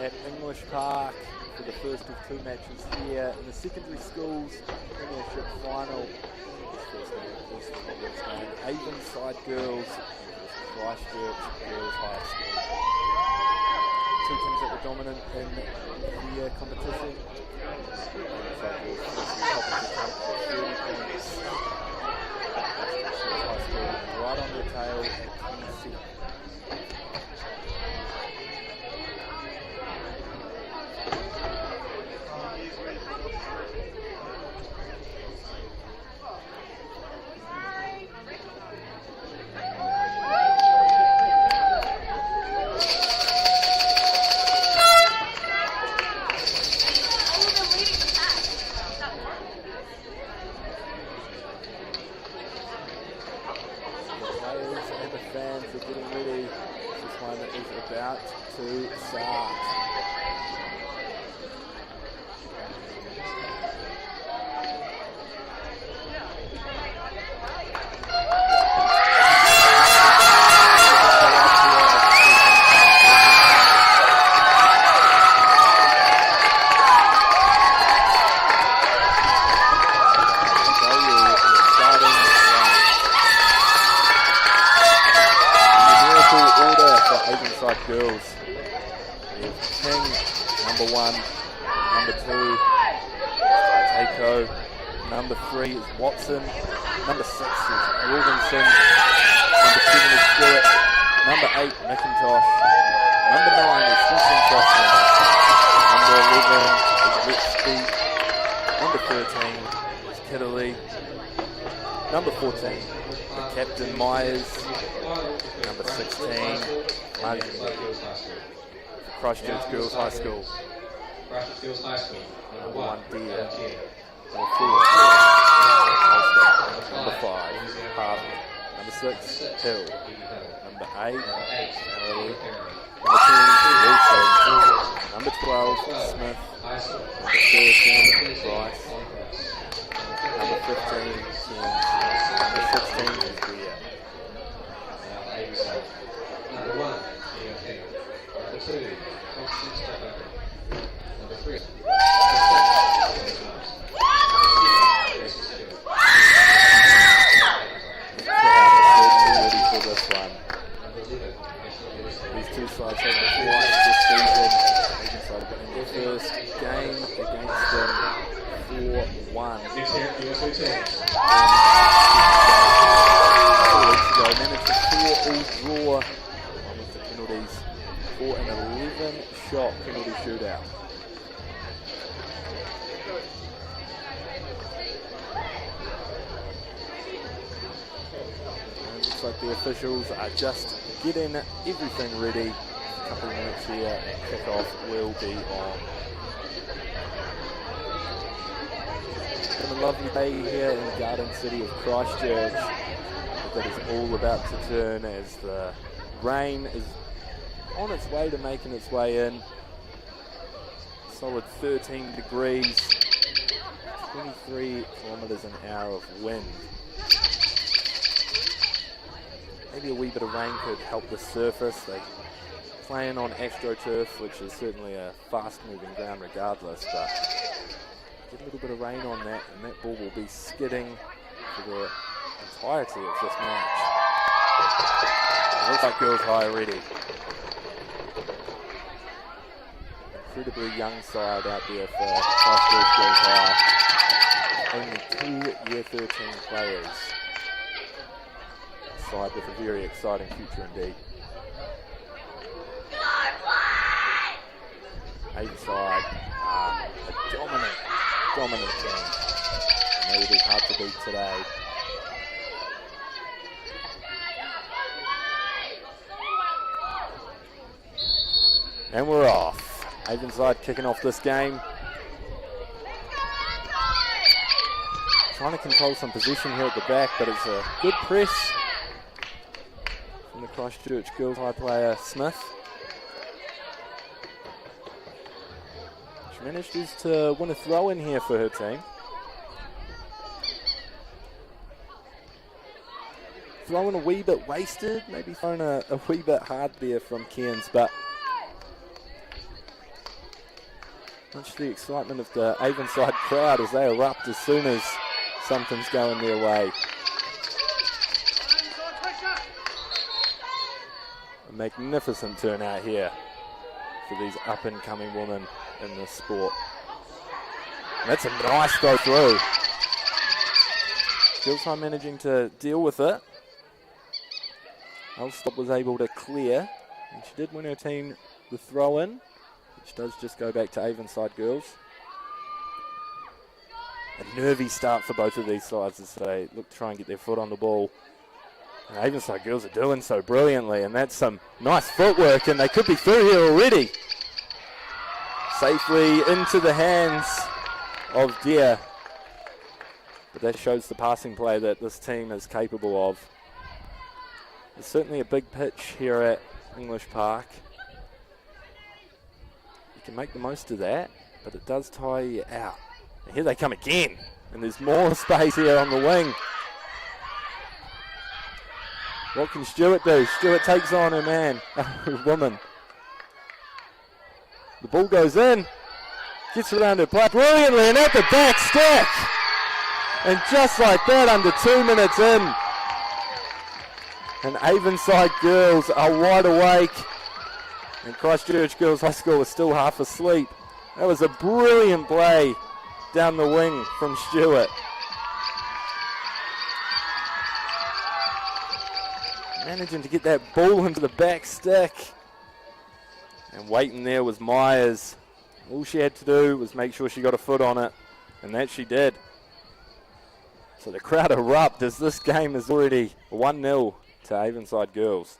at English Park for the first of two matches here in the secondary schools Premiership final. This game, Avonside girls versus Christchurch girls high school. Two teams that were dominant in the competition. Avonside girls first top of the cup with 30 points. Christchurch high school right on their tail at 27. Girls. We have King, number 1, number 2, Taiko, number 3 is Watson, number 6 is Wilkinson, number 7 is Stewart, number 8 McIntosh, number 9 is Simpson Crossman, number 11 is Rich number 13 is Kidderley, number 14 the Captain Myers, number 16 Christchurch Girls High School. Christchurch Girls High School. Number 1 Deer. Number 4 Number 5 Harvey. Number 6 Hill. Number 8 Melody. Number 10 Wilson. Number 12 Smith. Number 13 Bryce. Number 15 James. Number 16 is Deer. Number 1, number 2, number 3. Ready for this one. These two sides have twice this season. Avonside got in their first game against them 4-1. 4 weeks ago, managed a 4-all draw. Penalties for an 11-shot penalty shootout. And it looks like the officials are just getting everything ready. A couple of minutes here and kickoff will be on. It's been a lovely day here in the Garden City of Christchurch. But that is all about to turn as the rain is on its way to making its way in. Solid 13 degrees, 23 kilometres an hour of wind. Maybe a wee bit of rain could help the surface. They're playing on AstroTurf, which is certainly a fast-moving ground regardless, but get a little bit of rain on that, and that ball will be skidding for the entirety of this match. It looks like Girls High already. Incredibly young side out there for Christchurch Girls High. Only 2 year 13 players. A side with a very exciting future indeed. Avonside are a dominant team. And they will be hard to beat today. And we're off. Avonside kicking off this game. Trying to control some possession here at the back, but it's a good press from the Christchurch Girls High player Smith. She manages to win a throw in here for her team. Throwing a wee bit wasted, maybe thrown a wee bit hard there from Cairns, but Much to the excitement of the Avonside crowd as they erupt as soon as something's going their way. A magnificent turnout here for these up-and-coming women in this sport. And that's a nice go through. Gilshire managing to deal with it. Ulster was able to clear, and she did win her team the throw-in, which does just go back to Avonside girls. A nervy start for both of these sides as they look to try and get their foot on the ball. And Avonside girls are doing so brilliantly, and that's some nice footwork, and they could be through here already. Safely into the hands of Deer. But that shows the passing play that this team is capable of. There's certainly a big pitch here at English Park. You can make the most of that, but it does tire you out. And here they come again, and there's more space here on the wing. What can Stewart do? Stewart takes on her man, her woman. The ball goes in, gets around her play brilliantly, and at the back stick. And just like that, under 2 minutes in, and Avonside girls are wide awake, and Christchurch Girls High School is still half asleep. That was a brilliant play down the wing from Stewart. Managing to get that ball into the back stick. And waiting there was Myers. All she had to do was make sure she got a foot on it, and that she did. So the crowd erupt as this game is already 1-0 to Avonside girls.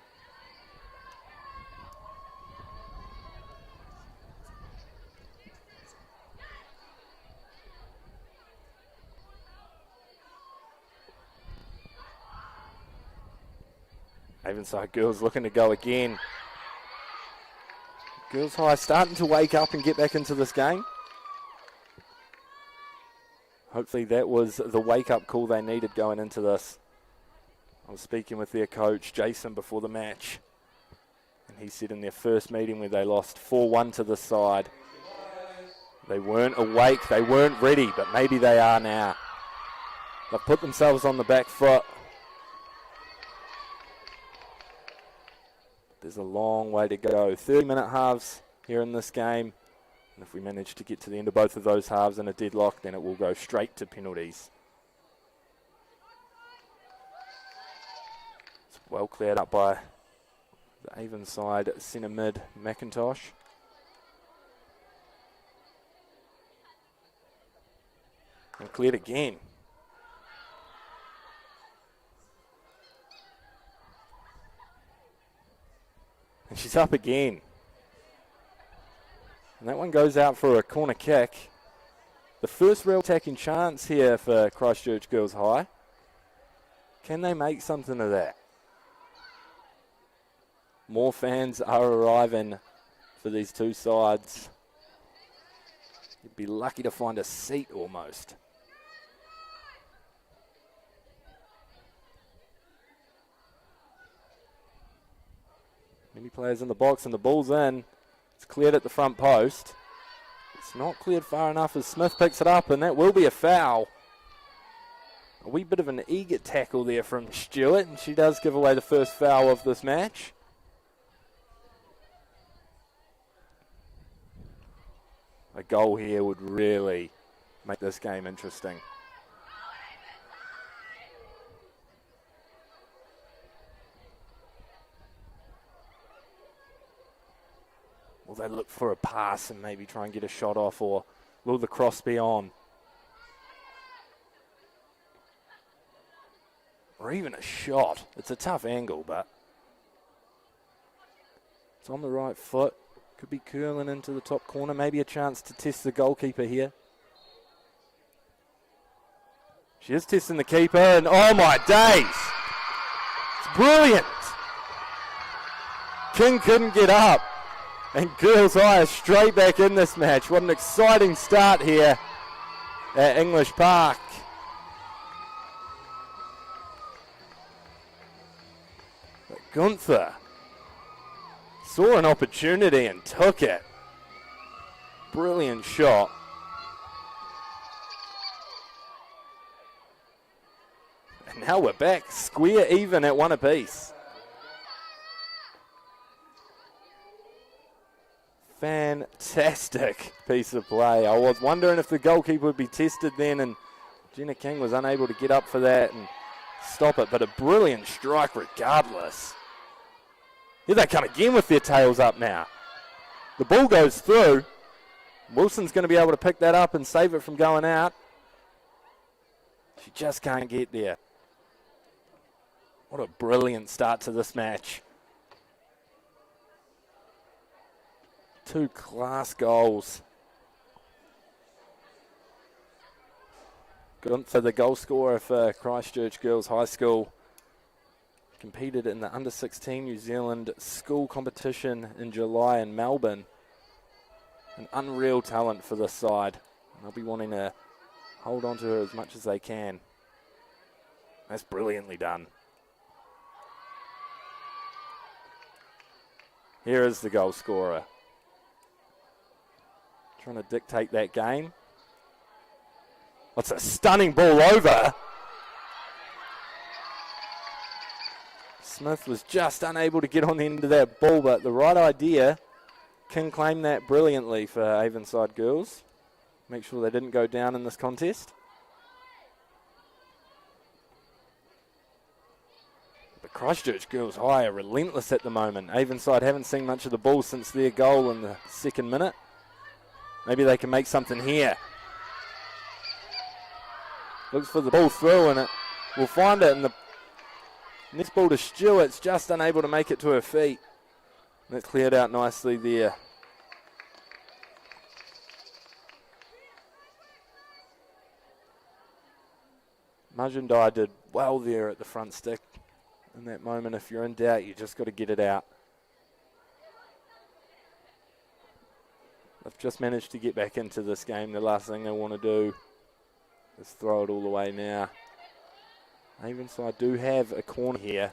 Avonside girls looking to go again. Girls High starting to wake up and get back into this game. Hopefully that was the wake-up call they needed going into this. I was speaking with their coach, Jason, before the match. And he said in their first meeting where they lost 4-1 to this side, they weren't awake, they weren't ready, but maybe they are now. They've put themselves on the back foot. There's a long way to go. 30-minute halves here in this game. And if we manage to get to the end of both of those halves in a deadlock, then it will go straight to penalties. It's well cleared up by the Avonside centre mid, McIntosh. And cleared again. And she's up again. And that one goes out for a corner kick. The first real attacking chance here for Christchurch Girls High. Can they make something of that? More fans are arriving for these two sides. You'd be lucky to find a seat almost. Many players in the box and the ball's in. It's cleared at the front post. It's not cleared far enough as Smith picks it up, and that will be a foul. A wee bit of an eager tackle there from Stewart, and she does give away the first foul of this match. A goal here would really make this game interesting. Will they look for a pass and maybe try and get a shot off, or will the cross be on? Or even a shot. It's a tough angle, but it's on the right foot. Could be curling into the top corner. Maybe a chance to test the goalkeeper here. She is testing the keeper, and oh my days! It's brilliant! King couldn't get up. And Girls High are straight back in this match. What an exciting start here at English Park. But Gunther saw an opportunity and took it. brilliant shot. And now we're back square even at one apiece. Fantastic piece of play. I was wondering if the goalkeeper would be tested then, and Jenna King was unable to get up for that and stop it, but a brilliant strike regardless. Here they come again with their tails up now. The ball goes through. Wilson's going to be able to pick that up and save it from going out. She just can't get there. What a brilliant start to this match. 2 class goals. Good for the goal scorer for Christchurch Girls High School. Competed in the under-16 New Zealand school competition in July in Melbourne. An unreal talent for this side. They'll be wanting to hold on to her as much as they can. That's brilliantly done. Here is the goal scorer. Trying to dictate that game. That's a stunning ball over. Smith was just unable to get on the end of that ball, but the right idea. Can claim that brilliantly for Avonside girls. Make sure they didn't go down in this contest. The Christchurch Girls High are relentless at the moment. Avonside haven't seen much of the ball since their goal in the 2nd minute. Maybe they can make something here. Looks for the ball through and it will find it. And the next ball to Stewart's just unable to make it to her feet. That cleared out nicely there. Majandai did well there at the front stick. In that moment, if you're in doubt, you just got to get it out. They've just managed to get back into this game. The last thing they want to do is throw it all the way now. Avonside do have a corner here.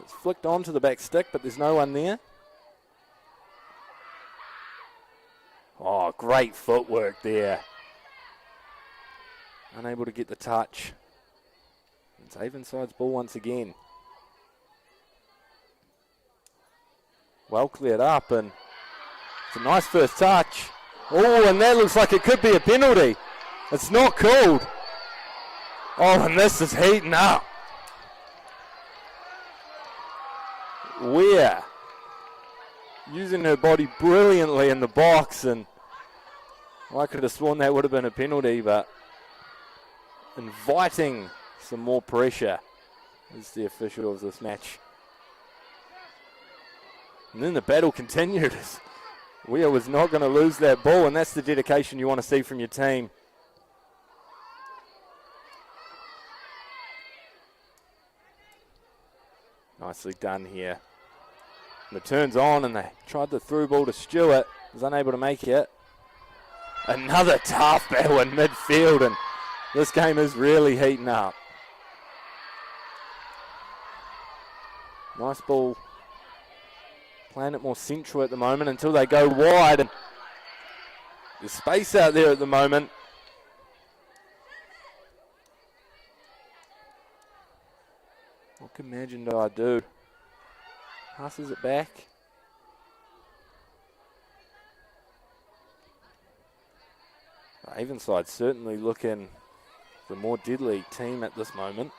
It's flicked onto the back stick, but there's no one there. Oh, great footwork there. Unable to get the touch. It's Avonside's ball once again. Well cleared up, and it's a nice first touch. Oh, and that looks like it could be a penalty. It's not called. Oh, and this is heating up. Weir using her body brilliantly in the box, and I could have sworn that would have been a penalty, but inviting some more pressure is the official of this match. And then the battle continued. Weir was not going to lose that ball, and that's the dedication you want to see from your team. Nicely done here. And it turns on, and they tried the through ball to Stewart. Was unable to make it. Another tough battle in midfield, and this game is really heating up. Nice ball. Playing it more central at the moment until they go wide. And there's space out there at the moment. What can Majandai do? Passes it back. Avonside certainly looking the more deadly team at this moment.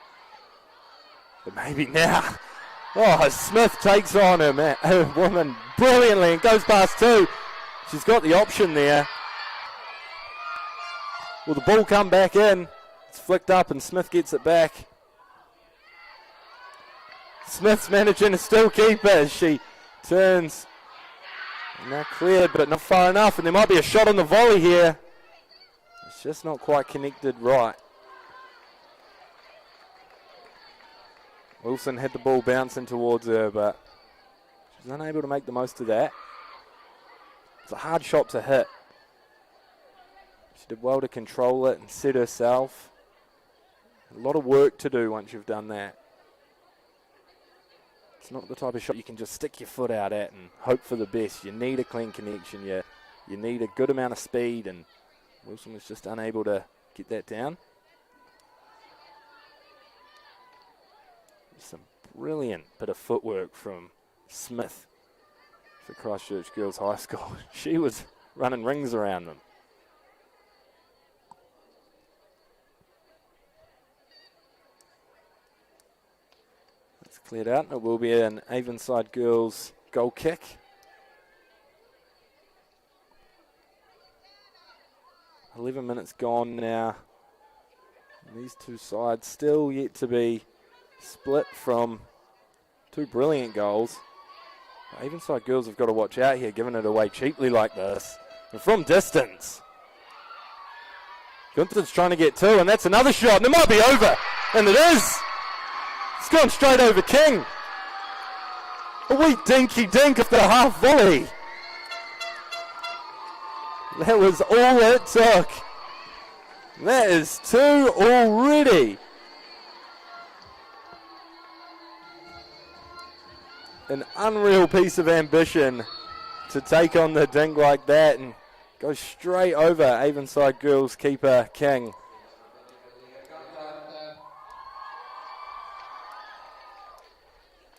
But maybe now. Oh, Smith takes on her woman brilliantly and goes past 2. She's got the option there. Will the ball come back in? It's flicked up and Smith gets it back. Smith's managing to still keep it as she turns. And they're cleared, but not far enough. And there might be a shot on the volley here. It's just not quite connected right. Wilson had the ball bouncing towards her, but she's unable to make the most of that. It's a hard shot to hit. She did well to control it and set herself. A lot of work to do once you've done that. It's not the type of shot you can just stick your foot out at and hope for the best. You need a clean connection. You need a good amount of speed, and Wilson was just unable to get that down. Some brilliant bit of footwork from Smith for Christchurch Girls High School. She was running rings around them. It's cleared out. It will be an Avonside Girls goal kick. .11 minutes gone now. And these two sides still yet to be split from two brilliant goals. Avonside Girls have got to watch out here, giving it away cheaply like this. And from distance, Gunther's trying to get two, and that's another shot, and it might be over. And it is. It's gone straight over King. A wee dinky dink of the half volley. That was all it took. That is two already. An unreal piece of ambition to take on the dink like that and go straight over Avonside Girls keeper King.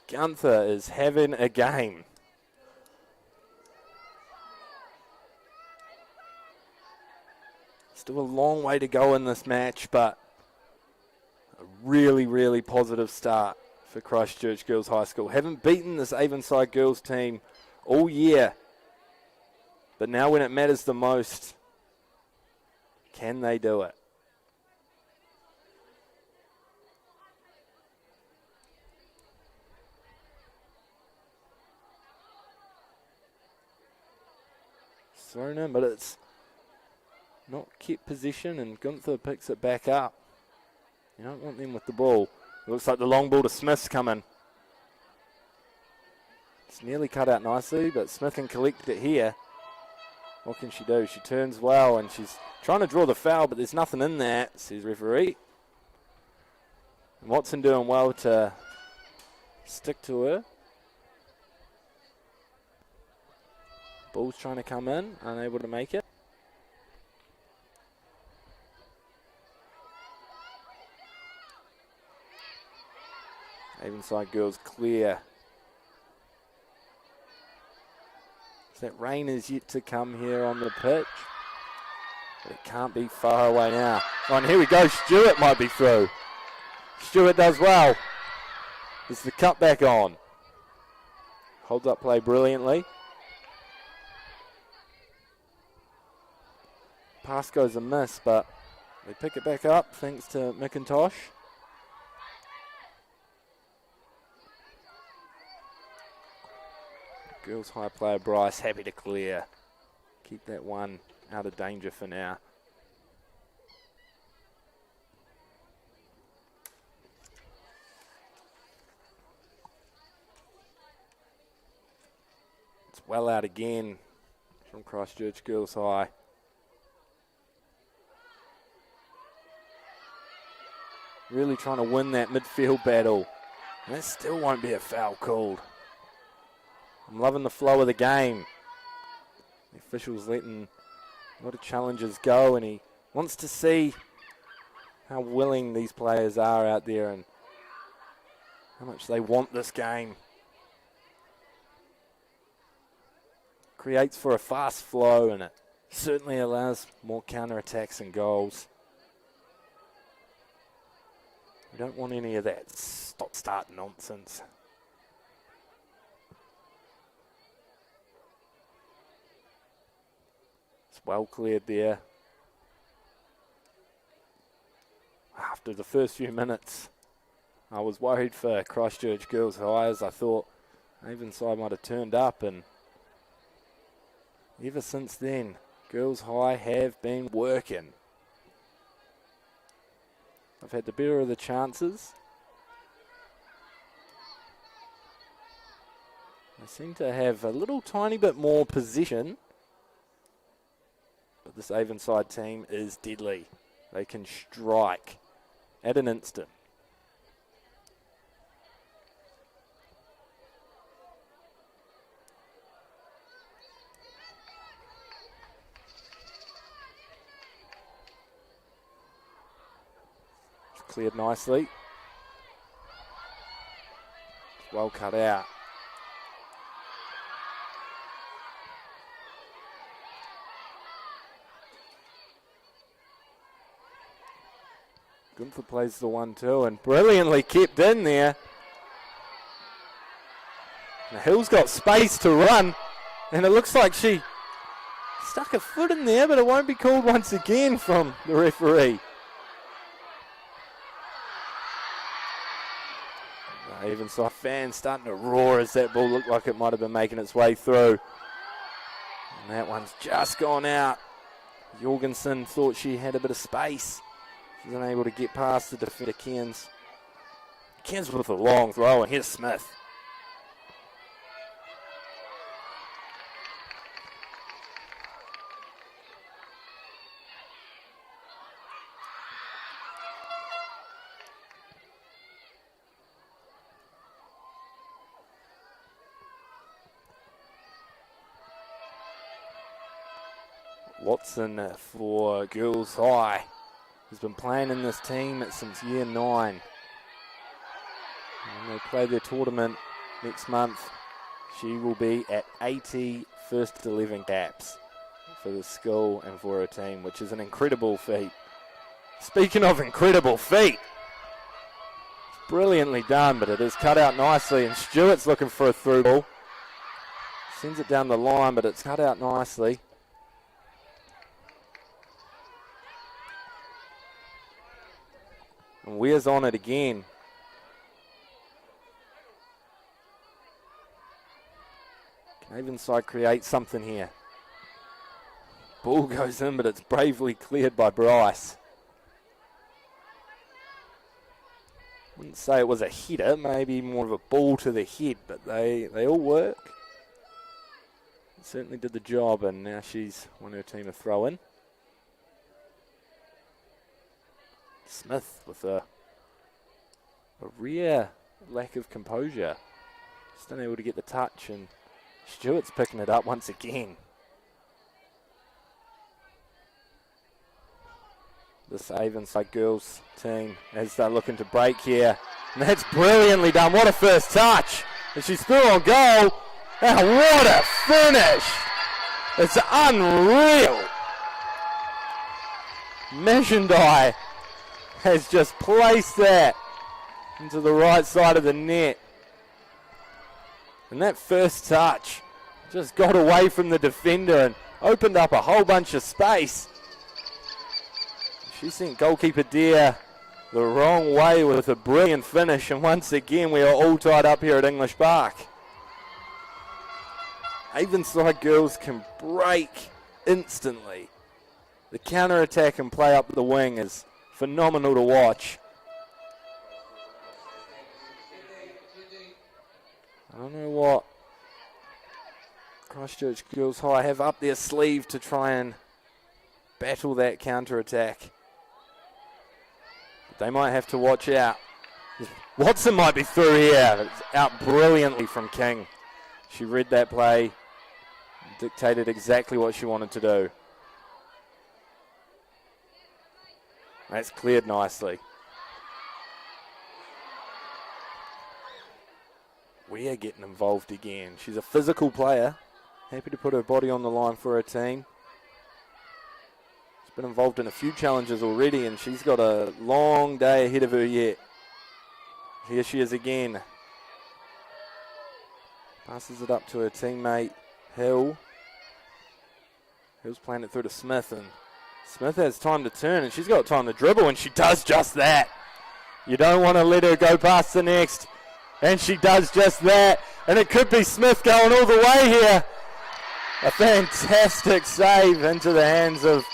Gunther is having a game. Still a long way to go in this match, but a really, really positive start for Christchurch Girls High School. Haven't beaten this Avonside Girls team all year, but now when it matters the most, can they do it? Thrown in, but it's not kept possession, and Gunther picks it back up. You don't want them with the ball. It looks like the long ball to Smith's coming. It's nearly cut out nicely, but Smith can collect it here. What can she do? She turns well, and she's trying to draw the foul, but there's nothing in that, says referee. And Watson doing well to stick to her. Ball's trying to come in, unable to make it. Avonside Girls clear. That rain is yet to come here on the pitch, but it can't be far away now. Oh, and here we go. Stewart might be through. Stewart does well. There's the cutback on. Holds up play brilliantly. Pass goes a miss, but they pick it back up thanks to McIntosh. Girls high player Bryce happy to clear. Keep that one out of danger for now. It's well out again from Christchurch Girls High. Really trying to win that midfield battle. And that still won't be a foul called. I'm loving the flow of the game. The official's letting a lot of challenges go, and he wants to see how willing these players are out there and how much they want this game. Creates for a fast flow, and it certainly allows more counter-attacks and goals. We don't want any of that stop-start nonsense. It's well cleared there. After the first few minutes, I was worried for Christchurch Girls High, as I thought Avonside might have turned up, and ever since then, Girls High have been working. I've had the better of the chances. They seem to have a little tiny bit more possession. But this Avonside team is deadly. They can strike at an instant. cleared nicely. It's well cut out. Gunther plays the 1-2 and brilliantly kept in there. Now Hill's got space to run, and it looks like she stuck a foot in there, but it won't be called once again from the referee. The Avonside fans starting to roar as that ball looked like it might have been making its way through. And that one's just gone out. Jorgensen thought she had a bit of space. She was unable to get past the defender, Cairns. Cairns with a long throw, and here's Smith. Watson for Girls High has been playing in this team since year 9. And they play their tournament next month. She will be at 80 first 11 caps for the school and for her team, which is an incredible feat. Speaking of incredible feat, it's brilliantly done, but it is cut out nicely, and Stewart's looking for a through ball. Sends it down the line, but it's cut out nicely. And Weir's on it again. Can Avonside create something here? Ball goes in, but it's bravely cleared by Bryce. Wouldn't say it was a header, maybe more of a ball to the head, but they all work. Certainly did the job, and now she's won her team a throw in. Smith with a rare lack of composure. Just unable to get the touch, and Stewart's picking it up once again. This Avonside girls team as they're looking to break here. And that's brilliantly done. What a first touch. And she's through on goal. And what a finish. It's unreal. Meshendai has just placed that into the right side of the net. And that first touch just got away from the defender and opened up a whole bunch of space. She sent goalkeeper Deere the wrong way with a brilliant finish, and once again we are all tied up here at English Park. Avonside girls can break instantly. The counter-attack and play up the wing is phenomenal to watch. I don't know what Christchurch Girls High have up their sleeve to try and battle that counter-attack. But they might have to watch out. Watson might be through here. It's out brilliantly from King. She read that play, dictated exactly what she wanted to do. That's cleared nicely. We are getting involved again. She's a physical player, happy to put her body on the line for her team. She's been involved in a few challenges already, and she's got a long day ahead of her yet. Here she is again. Passes it up to her teammate, Hill. Hill's playing it through to Smith, and Smith has time to turn, and she's got time to dribble, and she does just that. You don't want to let her go past the next, and she does just that. And it could be Smith going all the way here. A fantastic save into the hands of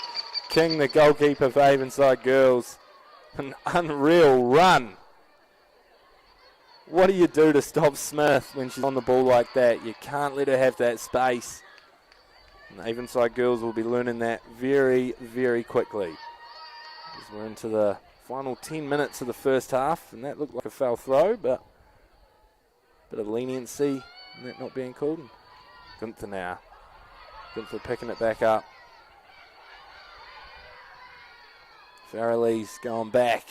King, the goalkeeper for Avonside Girls. An unreal run. What do you do to stop Smith when she's on the ball like that? You can't let her have that space. And Avonside Girls will be learning that very, very quickly. As we're into the final 10 minutes of the first half, and that looked like a foul throw, but a bit of leniency in that not being called. Gunther now. Gunther picking it back up. Farrelly's going back.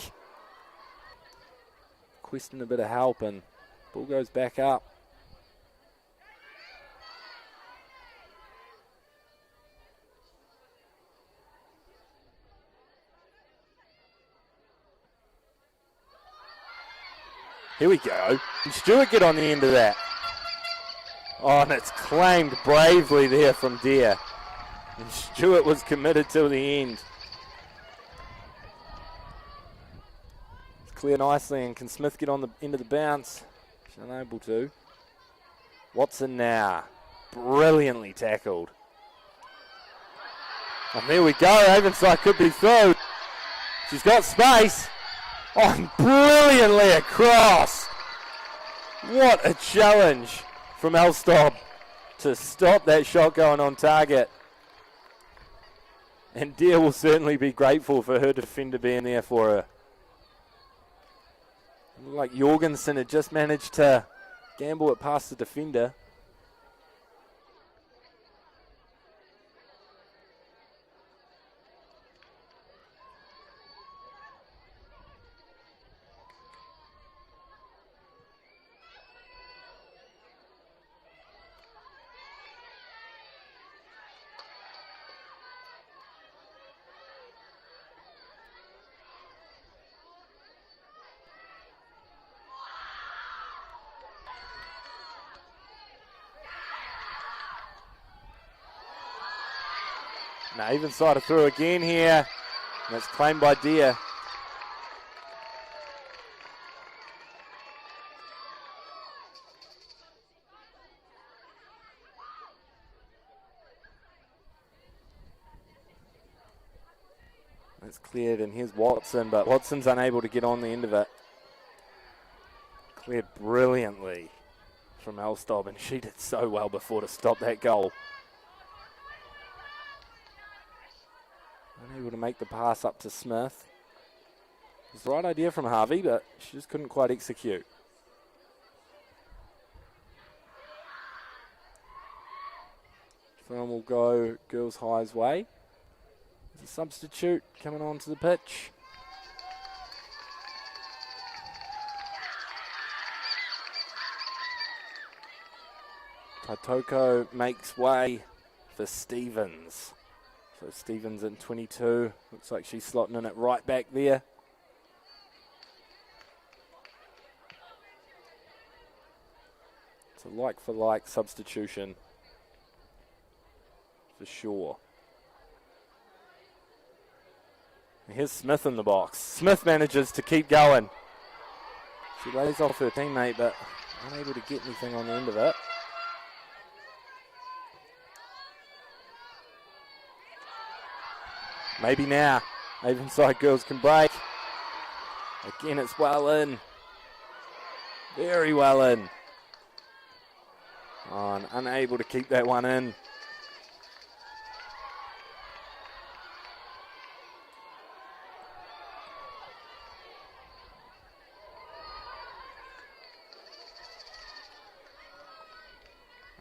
requesting a bit of help, and ball goes back up. Here we go. Can Stewart get on the end of that? Oh, and it's claimed bravely there from Deere. And Stewart was committed till the end. It's cleared nicely, and can Smith get on the end of the bounce? She's unable to. Watson now. Brilliantly tackled. And there we go. Avonside could be through. She's got space. Oh, and brilliantly across. What a challenge from Elstob to stop that shot going on target. And Deere will certainly be grateful for her defender being there for her. It looked like Jorgensen had just managed to gamble it past the defender. Now Avonside through again here. And it's claimed by Deere. It's cleared, and here's Watson, but Watson's unable to get on the end of it. Cleared brilliantly from Elstob, and she did so well before to stop that goal. Unable to make the pass up to Smith. It was the right idea from Harvey, but she just couldn't quite execute. Film will go Girls High's way. There's a substitute coming onto the pitch. Taitoko makes way for Stevens. So Stevens in 22. Looks like she's slotting in it right back there. It's a like-for-like substitution for sure. And here's Smith in the box. Smith manages to keep going. She lays off her teammate, but unable to get anything on the end of it. Maybe now. Avonside girls can break. Again, it's well in. Very well in. Oh, and unable to keep that one in.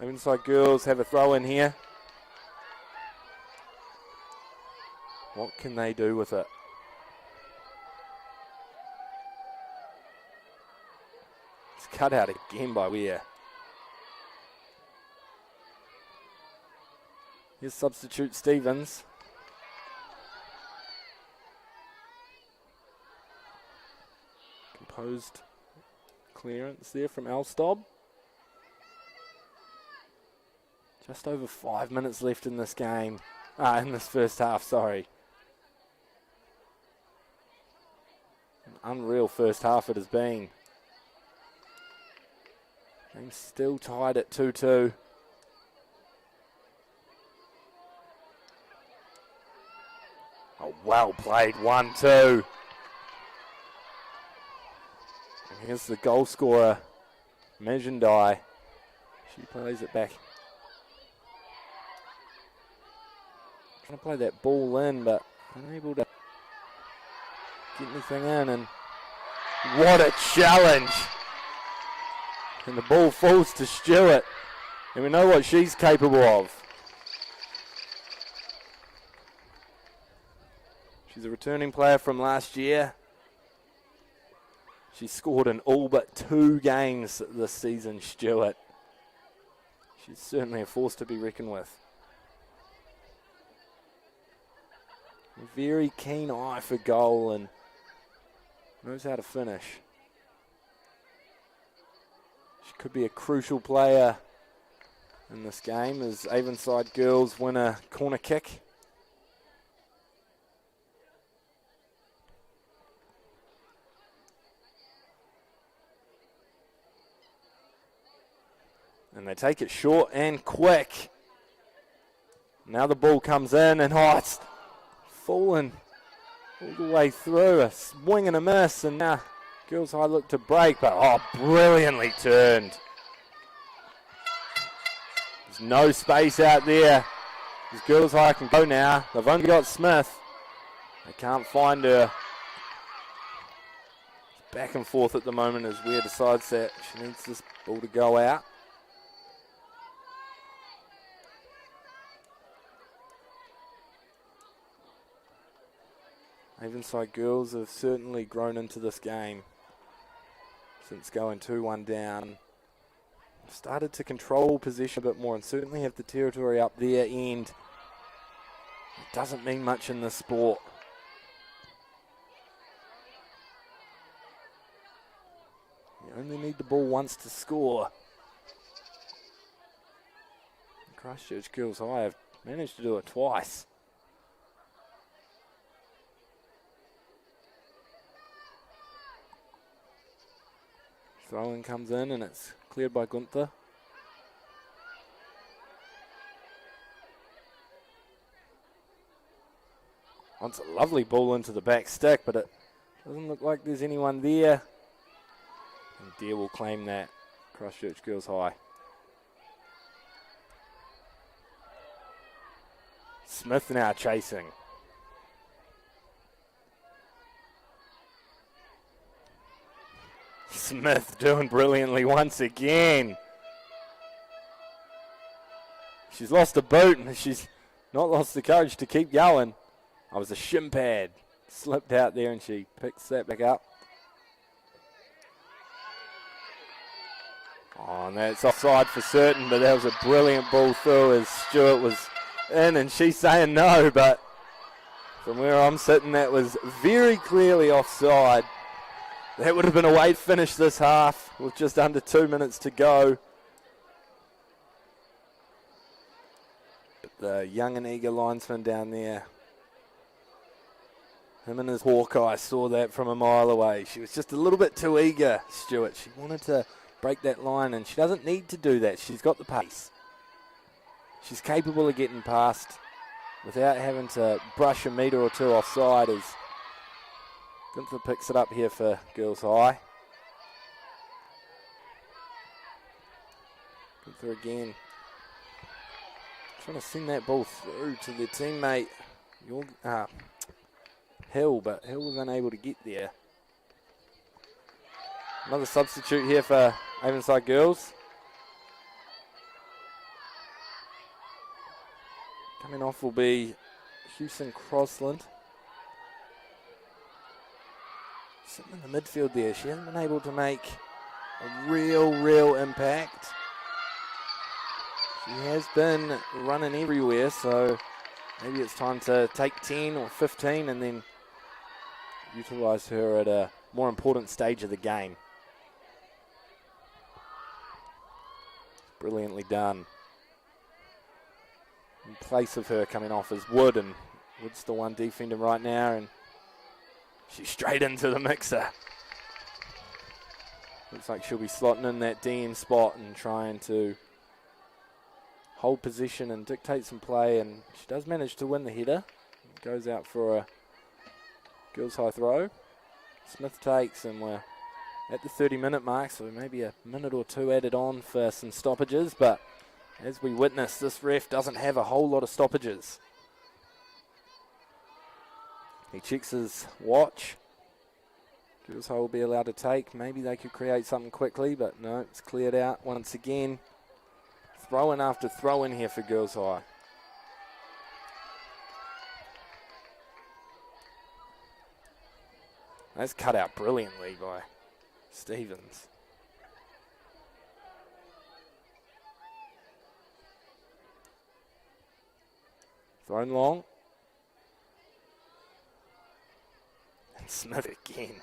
Avonside girls have a throw in here. What can they do with it? It's cut out again by Weir. Here's substitute Stevens. Composed clearance there from Elstob. Just over 5 minutes left in this game. In this first half, sorry. An unreal first half it has been. Game's still tied at 2-2. Oh, well played, 1-2. And here's the goal scorer, Majendai. She plays it back. Trying to play that ball in, but unable to get anything in. And what a challenge! And the ball falls to Stewart. And we know what she's capable of. She's a returning player from last year. She's scored in all but 2 games this season, Stewart. She's certainly a force to be reckoned with. A very keen eye for goal and knows how to finish. She could be a crucial player in this game as Avonside girls win a corner kick. And they take it short and quick. Now the ball comes in and it's fallen all the way through. A swing and a miss, and now Girls High look to break, but brilliantly turned. There's no space out there. As Girls High can go now. They've only got Smith. They can't find her. It's back and forth at the moment as Weir decides that she needs this ball to go out. Avonside girls have certainly grown into this game since going 2-1 down. Started to control possession a bit more and certainly have the territory up their end. It doesn't mean much in this sport. You only need the ball once to score. Christchurch Girls High have managed to do it twice. Throw-in comes in and it's cleared by Gunther. Wants a lovely ball into the back stick, but it doesn't look like there's anyone there. And Deere will claim that. Christchurch Girls High. Smith now chasing. Smith doing brilliantly once again. She's lost a boot and she's not lost the courage to keep going. I was a shin pad. Slipped out there and she picks that back up. Oh, and that's offside for certain, but that was a brilliant ball through as Stewart was in and she's saying no, but from where I'm sitting that was very clearly offside. That would have been a way to finish this half with just under 2 minutes to go. But the young and eager linesman down there, him and his Hawkeye saw that from a mile away. She was just a little bit too eager, Stewart. She wanted to break that line and she doesn't need to do that. She's got the pace. She's capable of getting past without having to brush a metre or two offside as Gunther picks it up here for Girls High. Gunther again. Trying to send that ball through to their teammate Hill, but Hill was unable to get there. Another substitute here for Avonside girls. Coming off will be Houston Crossland. Sitting in the midfield there. She hasn't been able to make a real impact. She has been running everywhere, so maybe it's time to take 10 or 15 and then utilise her at a more important stage of the game. Brilliantly done. In place of her coming off is Wood, and Wood's the one defending right now, and she's straight into the mixer. Looks like she'll be slotting in that DM spot and trying to hold position and dictate some play, and she does manage to win the header. Goes out for a Girls High throw. Smith takes, and we're at the 30-minute mark, so maybe a minute or two added on for some stoppages, but as we witness, this ref doesn't have a whole lot of stoppages. He checks his watch. Girls High will be allowed to take. Maybe they could create something quickly, but no, it's cleared out once again. Throw-in after throw-in here for Girls High. That's cut out brilliantly by Stevens. Thrown long. And Smith again.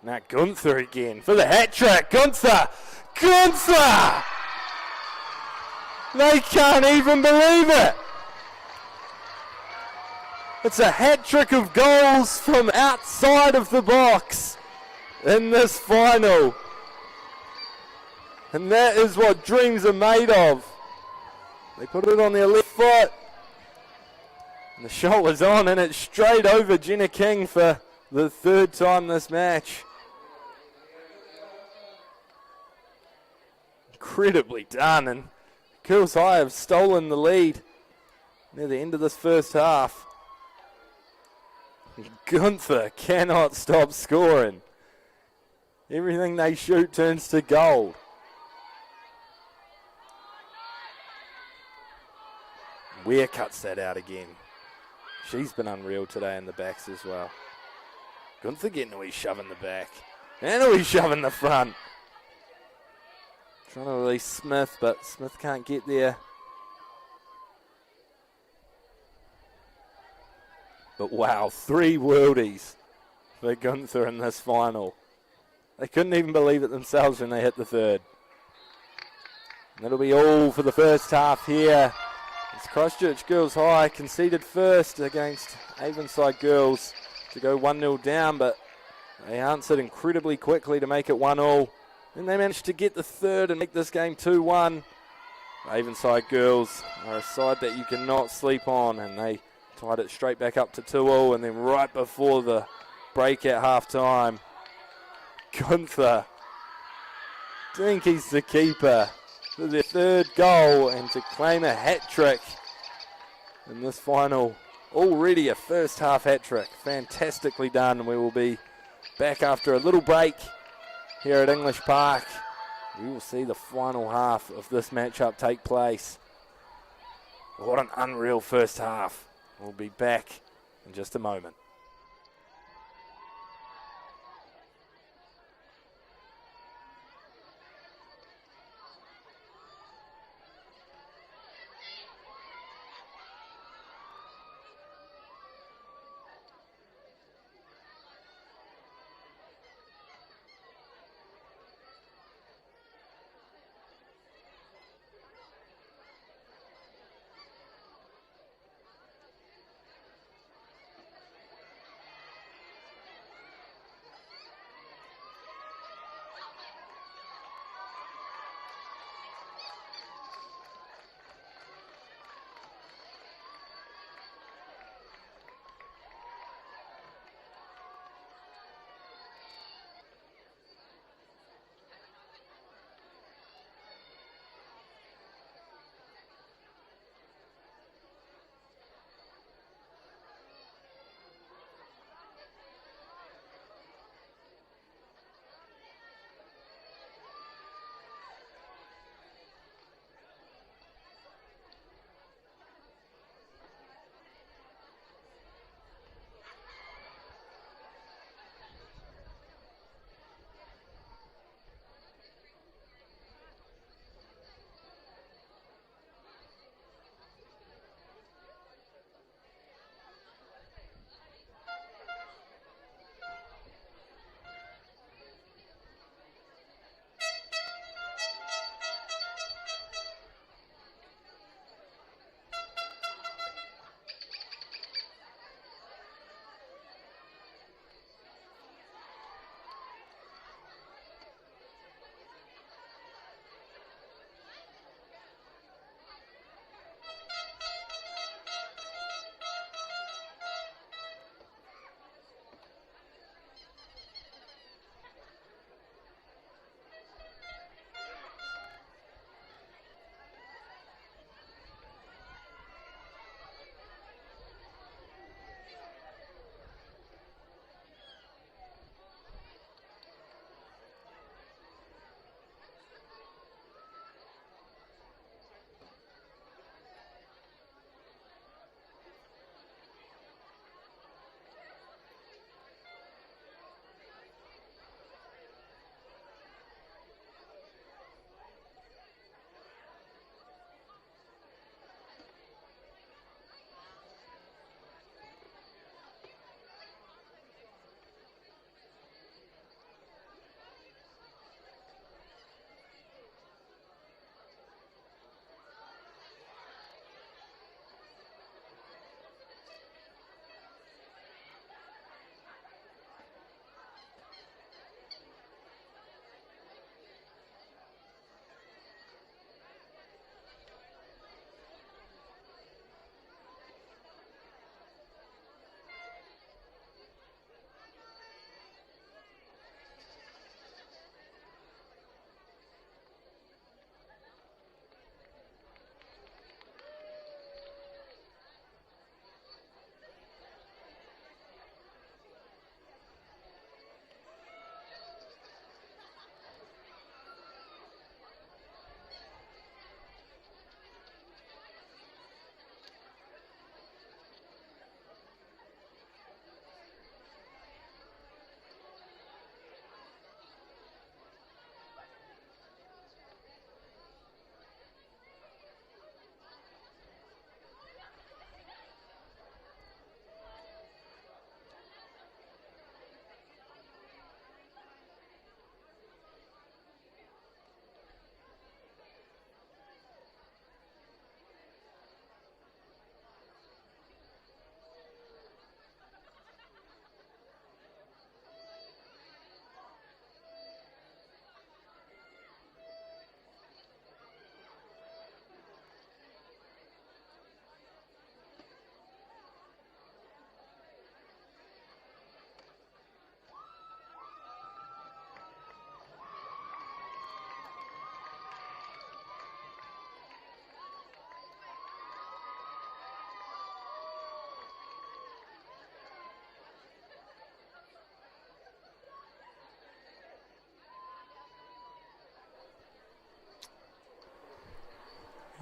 Now Gunther again for the hat trick. Gunther! Gunther! They can't even believe it. It's a hat trick of goals from outside of the box in this final. And that is what dreams are made of. They put it on their left foot. And the shot was on, and it's straight over Jenna King for the third time this match. Incredibly done, and Girls High have stolen the lead near the end of this first half. Gunther cannot stop scoring. Everything they shoot turns to gold. Ware cuts that out again. She's been unreal today in the backs as well. Gunther getting a wee shove in the back. And a wee shove in the front. Trying to release Smith, but Smith can't get there. But wow, 3 worldies for Gunther in this final. They couldn't even believe it themselves when they hit the third. And that'll be all for the first half here. As Christchurch Girls High conceded first against Avonside Girls to go 1-0 down, but they answered incredibly quickly to make it 1-1. Then they managed to get the third and make this game 2-1. Avonside Girls are a side that you cannot sleep on, and they tied it straight back up to 2-2, and then right before the break at half-time, Gunther Dinky's the keeper for their third goal and to claim a hat-trick in this final. Already a first-half hat-trick. Fantastically done. We will be back after a little break here at English Park. We will see the final half of this matchup take place. What an unreal first half. We'll be back in just a moment.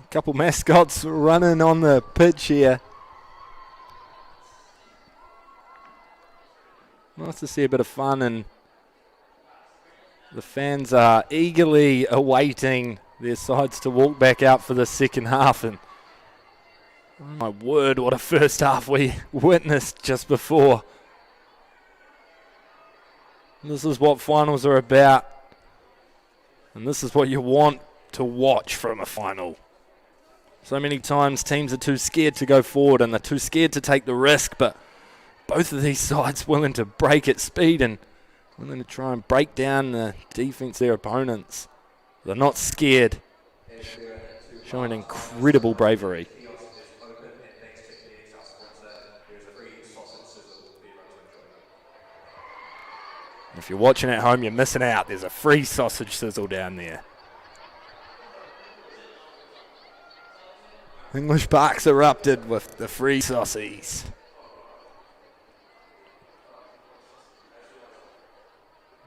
Couple mascots running on the pitch here. Nice to see a bit of fun, and the fans are eagerly awaiting their sides to walk back out for the second half. And oh my word, what a first half we witnessed just before. This is what finals are about, and this is what you want to watch from a final. So many times teams are too scared to go forward and they're too scared to take the risk, but both of these sides willing to break at speed and willing to try and break down the defense of their opponents. They're not scared, showing incredible bravery. If you're watching at home, you're missing out. There's a free sausage sizzle down there. English Park's erupted with the free saucies.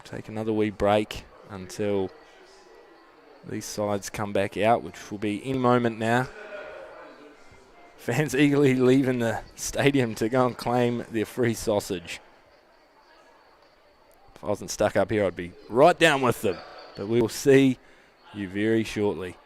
Take another wee break until these sides come back out, which will be any moment now. Fans eagerly leaving the stadium to go and claim their free sausage. If I wasn't stuck up here, I'd be right down with them. But we will see you very shortly.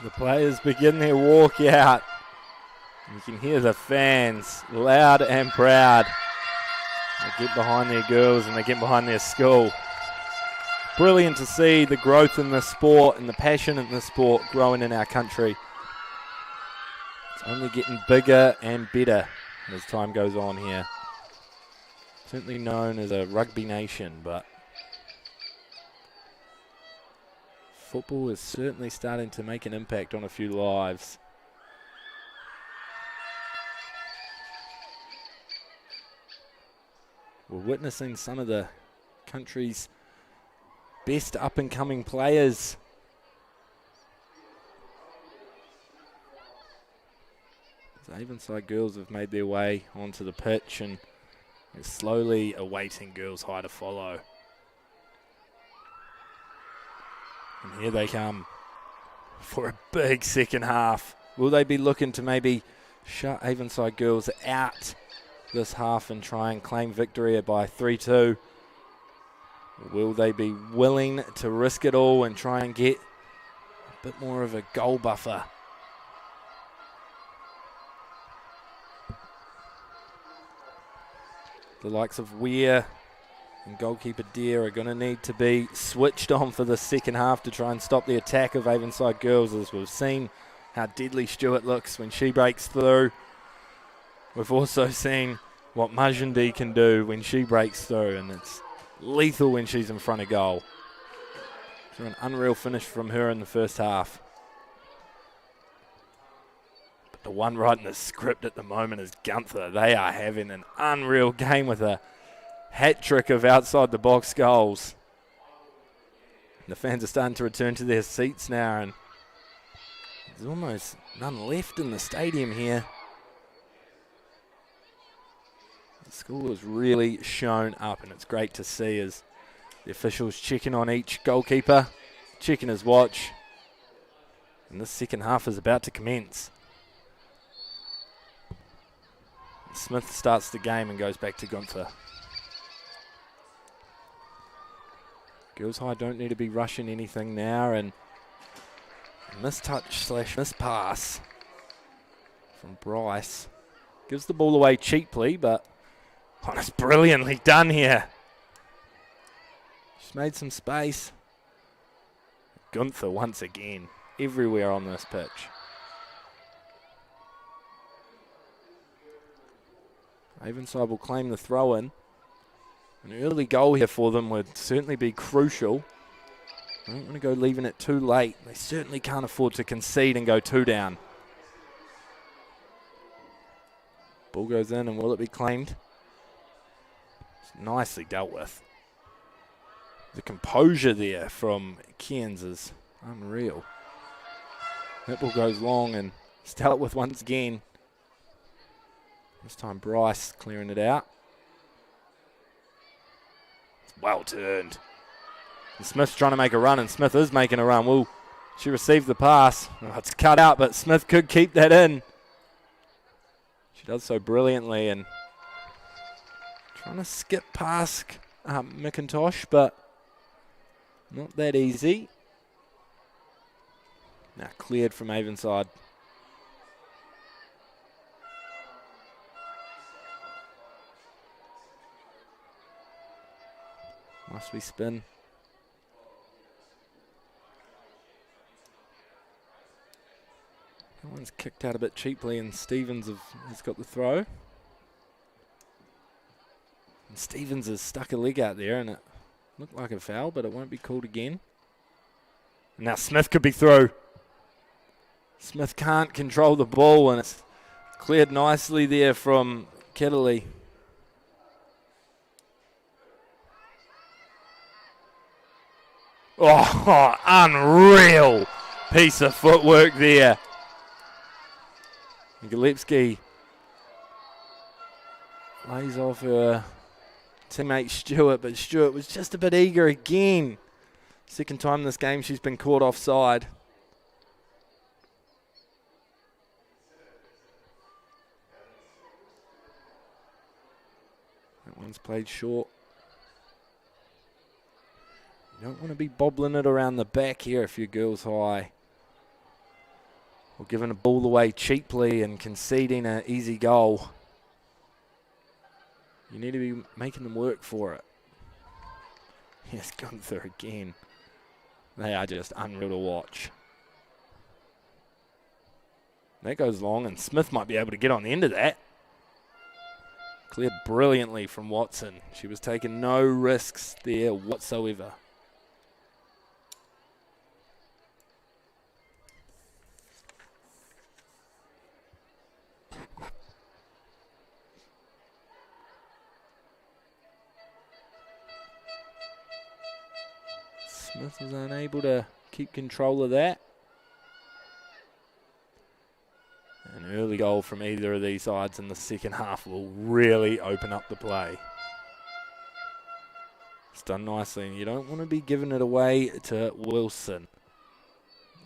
The players begin their walk out. You can hear the fans loud and proud. They get behind their girls and they get behind their school. Brilliant to see the growth in the sport and the passion in the sport growing in our country. It's only getting bigger and better as time goes on here. Certainly known as a rugby nation, but football is certainly starting to make an impact on a few lives. We're witnessing some of the country's best up-and-coming players. The Avonside girls have made their way onto the pitch and they're slowly awaiting Girls High to follow. And here they come for a big second half. Will they be looking to maybe shut Avonside girls out this half and try and claim victory by 3-2? Will they be willing to risk it all and try and get bit more of a goal buffer. The likes of Weir and goalkeeper Deere are going to need to be switched on for the second half to try and stop the attack of Avonside girls, as we've seen how deadly Stewart looks when she breaks through. We've also seen what Majindi can do when she breaks through, and it's lethal when she's in front of goal. So an unreal finish from her in the first half. But the one right in the script at the moment is Gunther. They are having an unreal game with a hat trick of outside the box goals. The fans are starting to return to their seats now, and there's almost none left in the stadium here. The school has really shown up, and it's great to see as the officials checking on each goalkeeper, checking his watch, and this second half is about to commence. Smith starts the game and goes back to Gunther. Girls High don't need to be rushing anything now, and mistouch / miss pass from Bryce. Gives the ball away cheaply, but it's brilliantly done here. She's made some space. Gunther once again, everywhere on this pitch. Avonside will claim the throw-in. An early goal here for them would certainly be crucial. I don't want to go leaving it too late. They certainly can't afford to concede and go 2 down. Ball goes in, and will it be claimed? It's nicely dealt with. The composure there from Cairns is unreal. That ball goes long, and it's dealt with once again. This time Bryce clearing it out. Well turned. And Smith's trying to make a run, and Smith is making a run. Will she receive the pass? Oh, it's cut out, but Smith could keep that in. She does so brilliantly, and trying to skip past McIntosh, but not that easy. Now cleared from Avonside. Must we spin? That one's kicked out a bit cheaply, and Stevens has got the throw. And Stevens has stuck a leg out there, and it looked like a foul, but it won't be called again. And now Smith could be through. Smith can't control the ball, and it's cleared nicely there from Kettley. Oh, unreal piece of footwork there. Gillespie lays off her teammate Stewart, but Stewart was just a bit eager again. Second time this game she's been caught offside. That one's played short. You don't want to be bobbling it around the back here if you're Girls High. Or giving a ball away cheaply and conceding an easy goal. You need to be making them work for it. Yes, Gunther again. They are just unreal to watch. That goes long, and Smith might be able to get on the end of that. Cleared brilliantly from Watson. She was taking no risks there whatsoever. Smith was unable to keep control of that. An early goal from either of these sides in the second half will really open up the play. It's done nicely, and you don't want to be giving it away to Wilson.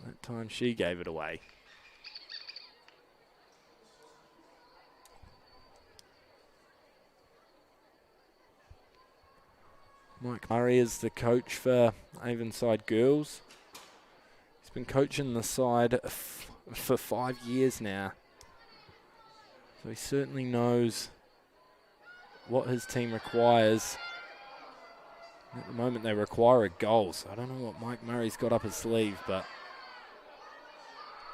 That time she gave it away. Mike Murray is the coach for Avonside Girls. He's been coaching the side for 5 years now. So he certainly knows what his team requires. At the moment, they require a goal, so I don't know what Mike Murray's got up his sleeve, but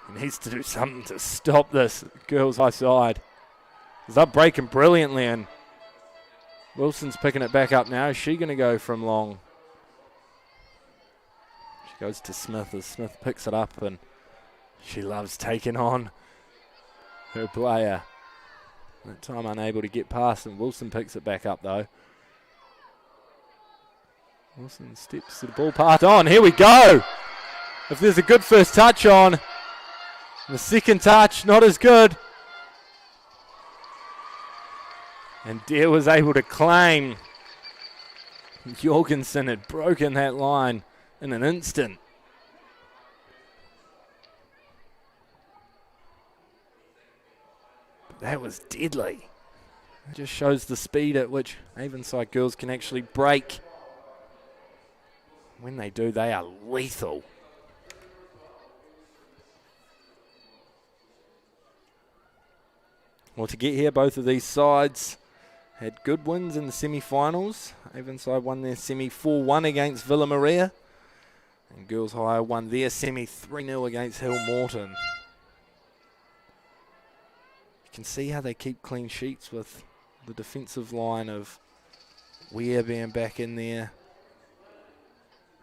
he needs to do something to stop this girls' high side. They're breaking brilliantly, and Wilson's picking it back up now. Is she going to go from long? She goes to Smith as Smith picks it up, and she loves taking on her player. That time unable to get past, and Wilson picks it back up though. Wilson steps to the ball path on. Here we go. If there's a good first touch on, the second touch not as good. And Deere was able to claim. Jorgensen had broken that line in an instant. That was deadly. It just shows the speed at which Avonside girls can actually break. When they do, they are lethal. Well, to get here, both of these sides had good wins in the semi-finals. Avonside won their semi 4-1 against Villa Maria. And Girls High won their semi 3-0 against Hill Morton. You can see how they keep clean sheets with the defensive line of Weir being back in there.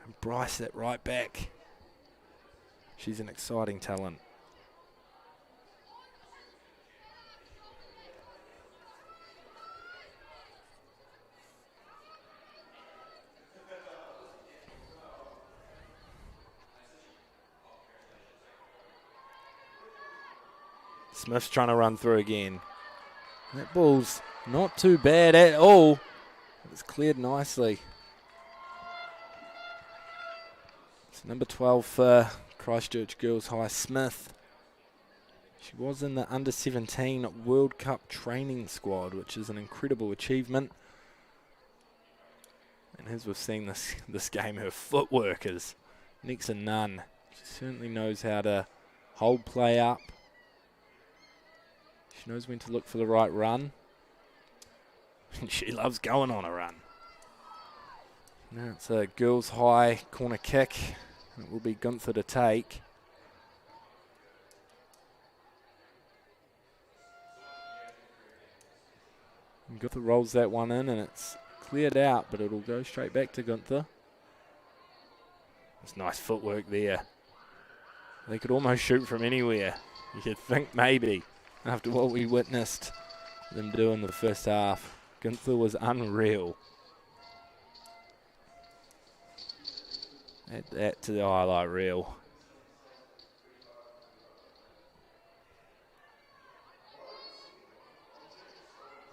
And Bryce at right back. She's an exciting talent. Smith's trying to run through again. That ball's not too bad at all. It's cleared nicely. It's number 12 for Christchurch Girls High, Smith. She was in the under-17 World Cup training squad, which is an incredible achievement. And as we've seen this game, her footwork is next to none. She certainly knows how to hold play up. She knows when to look for the right run. And she loves going on a run. Now it's a Girls High corner kick. It will be Gunther to take. And Gunther rolls that one in and it's cleared out, but it'll go straight back to Gunther. It's nice footwork there. They could almost shoot from anywhere. You could think maybe. After what we witnessed them do in the first half. Gunther was unreal. Add that to the highlight reel.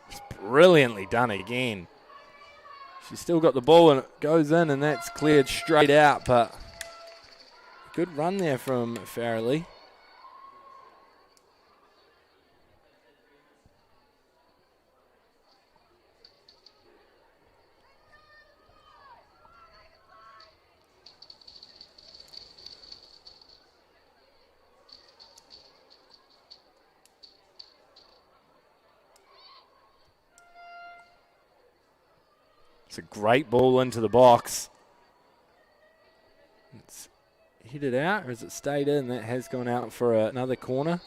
It's brilliantly done again. She's still got the ball and it goes in and that's cleared straight out, but good run there from Farrelly. It's a great ball into the box. It's headed out, or has it stayed in? That has gone out for another corner.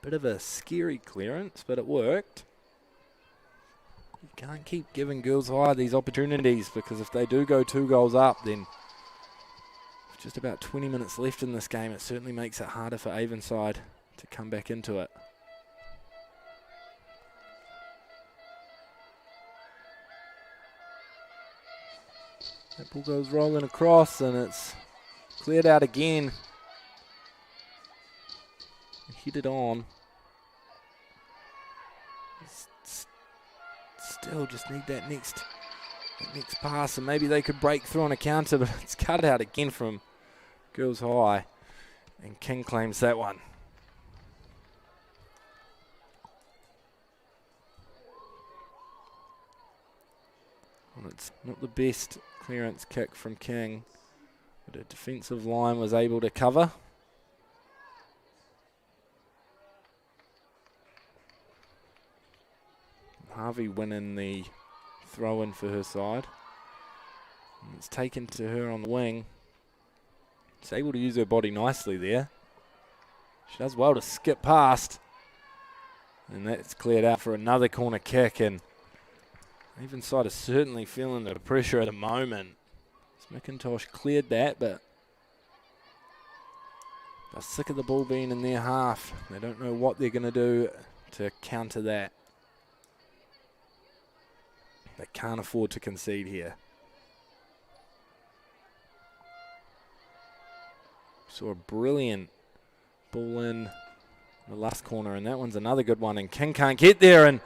Bit of a scary clearance, but it worked. You can't keep giving Girls High these opportunities because if they do go 2 goals up, then with just about 20 minutes left in this game, it certainly makes it harder for Avonside to come back into it. That ball goes rolling across and it's cleared out again. Hit it on. Still just need that next pass and maybe they could break through on a counter, but it's cut out again from Girls High. And King claims that one. It's not the best clearance kick from King, but a defensive line was able to cover. Harvey winning the throw-in for her side. And it's taken to her on the wing. She's able to use her body nicely there. She does well to skip past. And that's cleared out for another corner kick. And Avonside is certainly feeling the pressure at the moment. McIntosh cleared that, but they're sick of the ball being in their half. They don't know what they're going to do to counter that. They can't afford to concede here. Saw a brilliant ball in the last corner, and that one's another good one, and King can't get there, and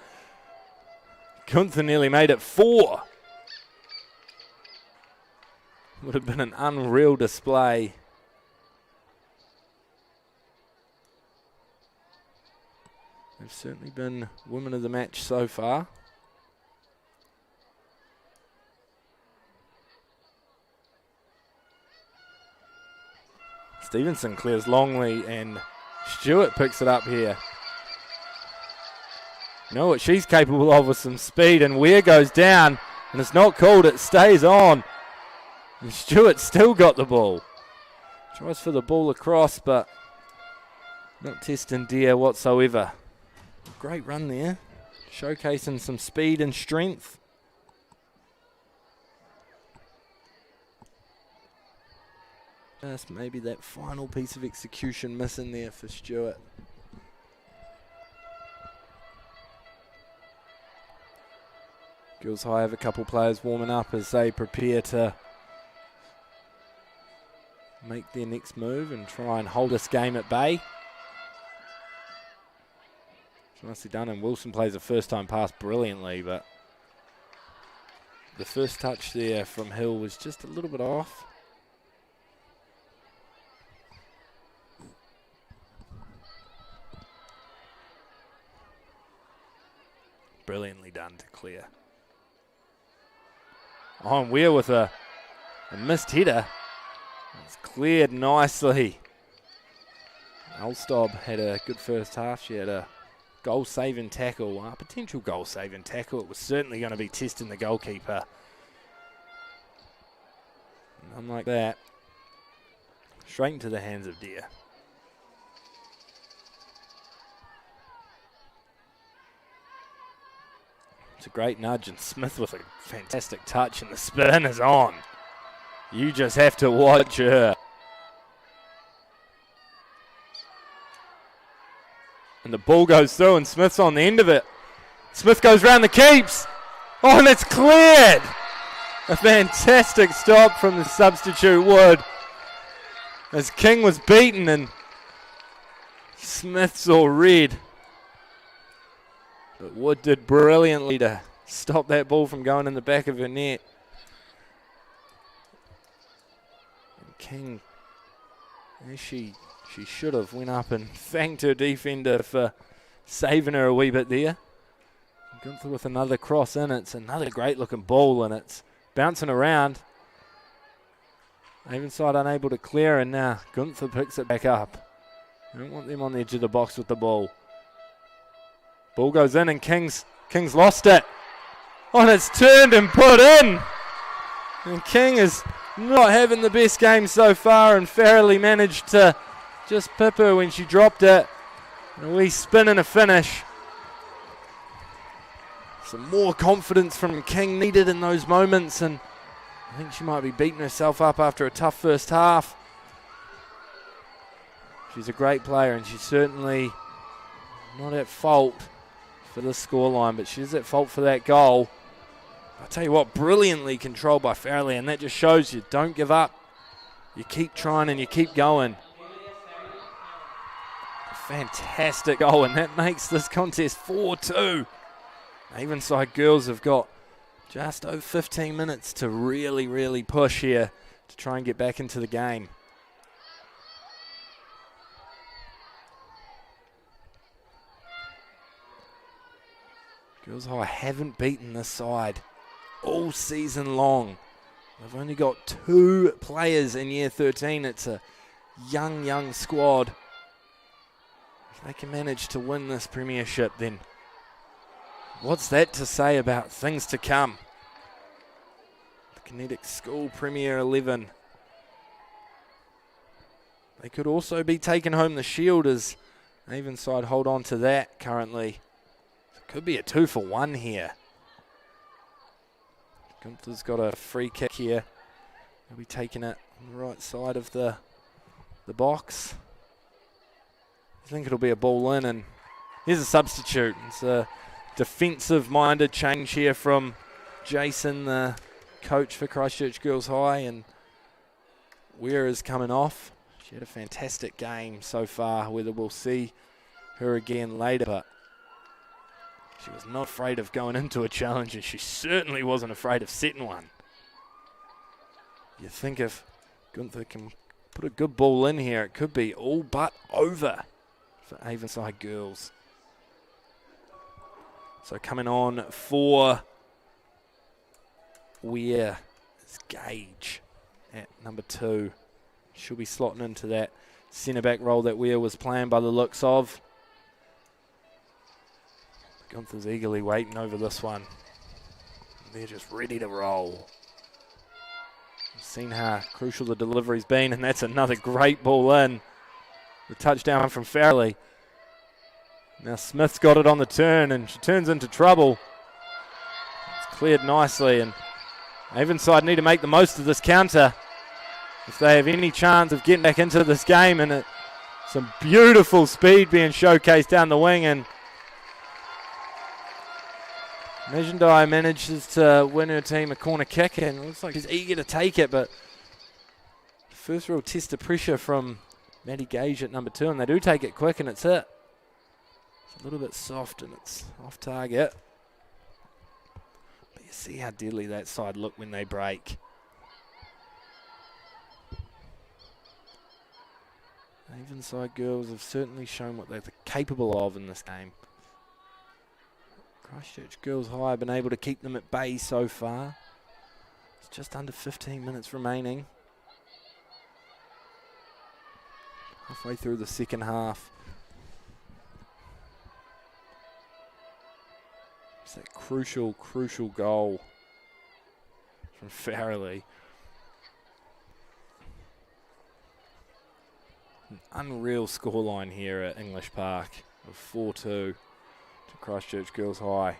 Gunther nearly made it 4. Would have been an unreal display. They've certainly been women of the match so far. Stevenson clears Longley, and Stewart picks it up here. You know what she's capable of with some speed, and Weir goes down, and it's not called, it stays on. And Stewart still got the ball. Tries for the ball across, but not testing Deer whatsoever. Great run there, showcasing some speed and strength. Just maybe that final piece of execution missing there for Stewart. Girls High have a couple players warming up as they prepare to make their next move and try and hold this game at bay. It's nicely done, and Wilson plays a first-time pass brilliantly, but the first touch there from Hill was just a little bit off. Brilliantly done to clear. On Weir with a missed header. It's cleared nicely. Ulstab had a good first half. She had a goal-saving tackle, a potential goal-saving tackle. It was certainly going to be testing the goalkeeper. And unlike that, straight into the hands of Deer. It's a great nudge, and Smith with a fantastic touch, and the spin is on. You just have to watch her. And the ball goes through, and Smith's on the end of it. Smith goes round the keeps. Oh, and it's cleared. A fantastic stop from the substitute Wood. As King was beaten, and Smith saw red. But Wood did brilliantly to stop that ball from going in the back of her net. And King, as she should have, went up and thanked her defender for saving her a wee bit there. Gunther with another cross in. It's another great looking ball, and it's bouncing around. Avonside unable to clear, and now Gunther picks it back up. I don't want them on the edge of the box with the ball. Ball goes in, and King's lost it. Oh, and it's turned and put in. And King is not having the best game so far, and Farrelly managed to just pip her when she dropped it. And a wee spin and a finish. Some more confidence from King needed in those moments, and I think she might be beating herself up after a tough first half. She's a great player, and she's certainly not at fault for the scoreline, but she's at fault for that goal. I'll tell you what, brilliantly controlled by Farrelly, and that just shows you don't give up. You keep trying and you keep going. A fantastic goal, and that makes this contest 4-2. Avonside girls have got just over 15 minutes to really, really push here to try and get back into the game. Girls High haven't beaten this side all season long. They've only got 2 players in year 13. It's a young squad. If they can manage to win this premiership, then what's that to say about things to come? The Connetics School Premier 11. They could also be taking home the shield as Avonside hold on to that currently. It could be a 2-for-1 here. Gunther's got a free kick here. He'll be taking it on the right side of the box. I think it'll be a ball in, and here's a substitute. It's a defensive-minded change here from Jason, the coach for Christchurch Girls High, and Weir is coming off. She had a fantastic game so far, whether we'll see her again later, but she was not afraid of going into a challenge, and she certainly wasn't afraid of setting one. You think if Gunther can put a good ball in here, it could be all but over for Avonside girls. So coming on for Weir is Gage at number 2. She'll be slotting into that centre-back role that Weir was playing by the looks of. Gunther's eagerly waiting over this one. They're just ready to roll. We've seen how crucial the delivery's been, and that's another great ball in. The touchdown from Farrelly. Now Smith's got it on the turn, and she turns into trouble. It's cleared nicely, and Avonside need to make the most of this counter if they have any chance of getting back into this game. And some beautiful speed being showcased down the wing, and Majendai manages to win her team a corner kick, and it looks like she's eager to take it, but first real test of pressure from Maddie Gage at number 2, and they do take it quick, and it's hit. It's a little bit soft, and it's off target. But you see how deadly that side look when they break. Avonside girls have certainly shown what they're capable of in this game. Christchurch Girls High have been able to keep them at bay so far. It's just under 15 minutes remaining. Halfway through the second half. It's that crucial goal from Farrelly. An unreal scoreline here at English Park of 4-2 to Christchurch Girls High.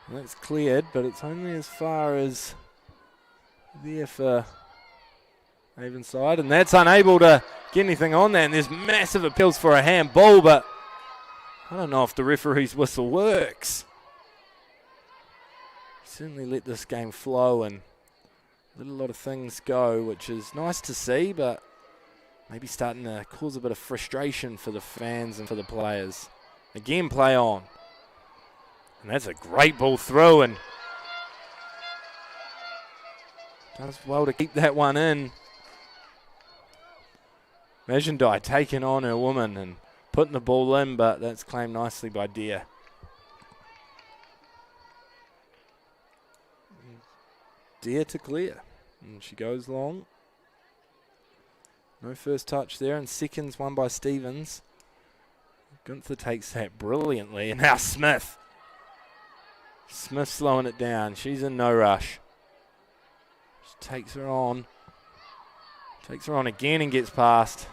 And that's cleared, but it's only as far as there for Avonside, and that's unable to get anything on there, and there's massive appeals for a handball, but I don't know if the referee's whistle works. Certainly let this game flow and let a lot of things go, which is nice to see, but maybe starting to cause a bit of frustration for the fans and for the players. Again, play on. And that's a great ball through, and does well to keep that one in. Majendai taking on her woman and putting the ball in, but that's claimed nicely by Deer. Deer to clear, and she goes long. No first touch there, and seconds won by Stevens. Gunther takes that brilliantly, and now Smith. Smith slowing it down. She's in no rush. Just takes her on. Takes her on again and gets past.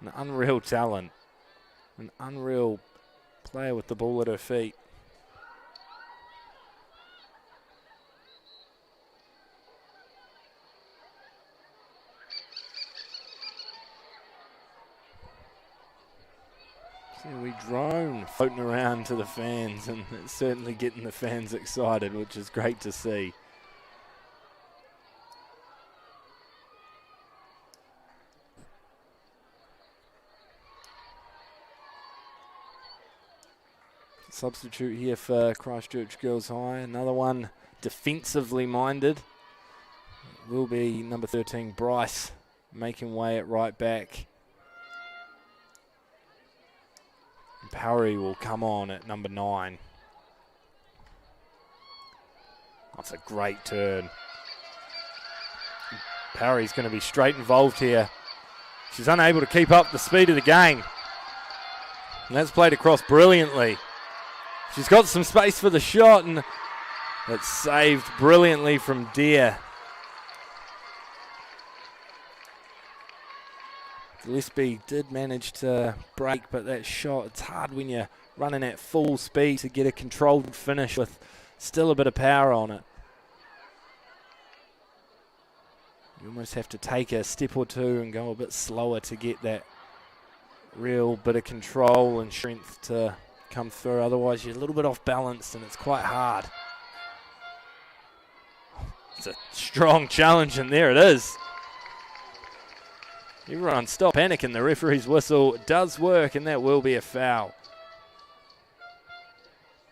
An unreal talent. An unreal player with the ball at her feet. We drone floating around to the fans, and it's certainly getting the fans excited, which is great to see. Substitute here for Christchurch Girls High, another one defensively minded. will be number 13, Bryce, making way at right back. And Powery will come on at number 9. That's a great turn. Powery's going to be straight involved here. She's unable to keep up the speed of the game. And that's played across brilliantly. She's got some space for the shot, and it's saved brilliantly from Deer. Gillespie did manage to break, but that shot, it's hard when you're running at full speed to get a controlled finish with still a bit of power on it. You almost have to take a step or two and go a bit slower to get that real bit of control and strength to come through. Otherwise, you're a little bit off balance and it's quite hard. It's a strong challenge, and there it is. Everyone stop panicking. The referee's whistle does work, and that will be a foul.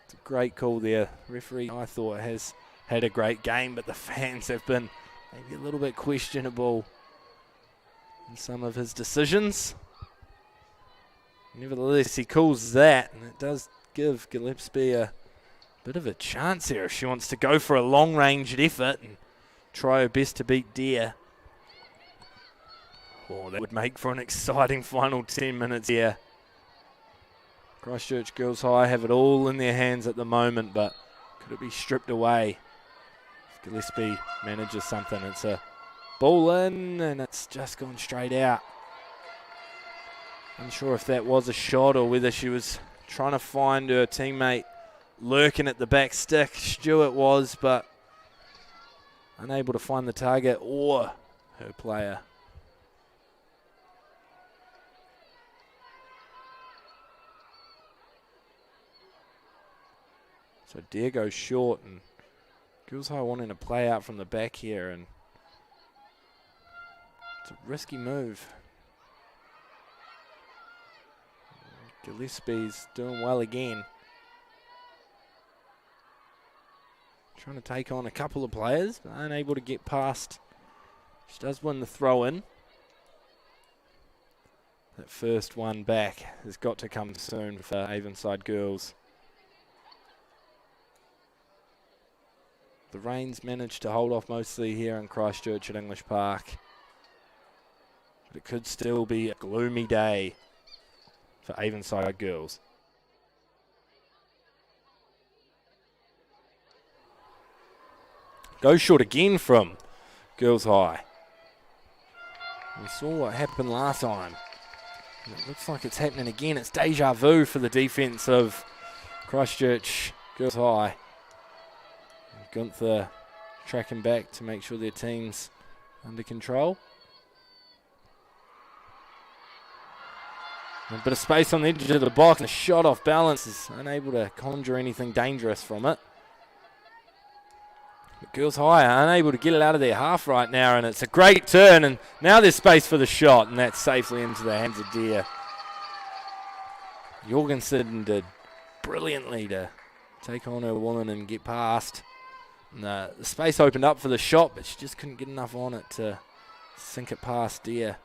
It's a great call there. Referee, I thought, has had a great game, but the fans have been maybe a little bit questionable in some of his decisions. Nevertheless, he calls that, and it does give Gillespie a bit of a chance here if she wants to go for a long-ranged effort and try her best to beat Deer. Oh, that would make for an exciting final 10 minutes here. Christchurch Girls High have it all in their hands at the moment, but could it be stripped away? If Gillespie manages something, it's a ball in, and it's just gone straight out. Unsure if that was a shot or whether she was trying to find her teammate lurking at the back stick. Stewart was, but unable to find the target or her player. So Deer goes short, and Girls High wanting to play out from the back here, and it's a risky move. Gillespie's doing well again. Trying to take on a couple of players, but unable to get past. She does win the throw in. That first one back has got to come soon for Avonside girls. The rains managed to hold off mostly here in Christchurch at English Park. But it could still be a gloomy day for Avonside girls. Goes short again from Girls High. We saw what happened last time. And it looks like it's happening again. It's deja vu for the defence of Christchurch Girls High. Gunther tracking back to make sure their team's under control. A bit of space on the edge of the box, and a shot off balance is unable to conjure anything dangerous from it. But Girls High are unable to get it out of their half right now, and it's a great turn, and now there's space for the shot, and that's safely into the hands of Deer. Jorgensen did brilliantly to take on her woman and get past. And the space opened up for the shot, but she just couldn't get enough on it to sink it past Deer.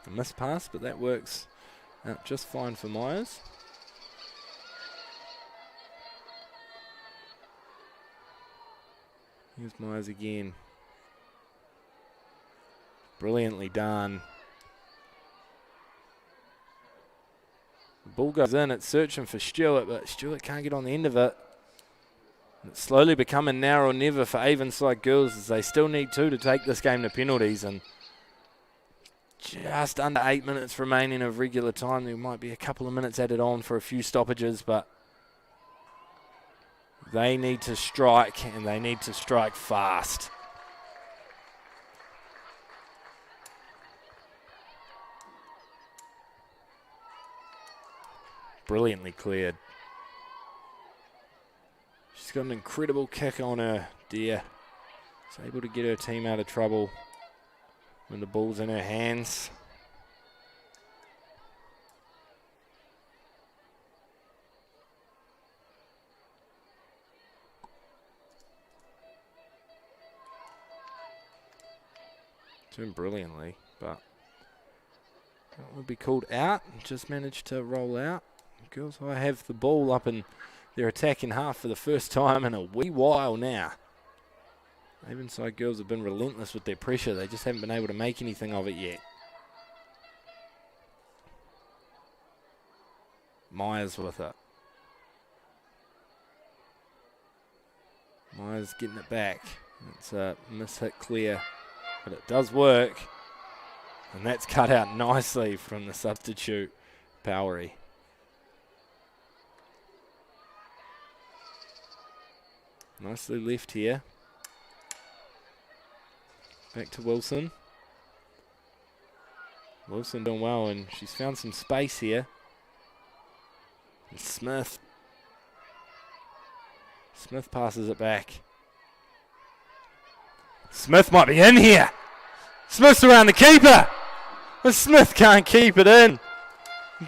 A missed pass, but that works out just fine for Myers. Here's Myers again. Brilliantly done. The ball goes in, it's searching for Stewart, but Stewart can't get on the end of it. It's slowly becoming now or never for Avonside girls, as they still need 2 to take this game to penalties, and just under 8 minutes remaining of regular time. There might be a couple of minutes added on for a few stoppages, but they need to strike, and they need to strike fast. Brilliantly cleared. She's got an incredible kick on her, Deer. She's able to get her team out of trouble when the ball's in her hands. Turned brilliantly, but that would be called out. Just managed to roll out. Girls High have the ball up in their attacking half for the first time in a wee while now. Avonside girls have been relentless with their pressure. They just haven't been able to make anything of it yet. Myers with it. Myers getting it back. It's a miss-hit clear, but it does work. And that's cut out nicely from the substitute, Powery. Nicely left here. Back to Wilson. Wilson doing well, and she's found some space here. And Smith. Smith passes it back. Smith might be in here. Smith's around the keeper. But Smith can't keep it in.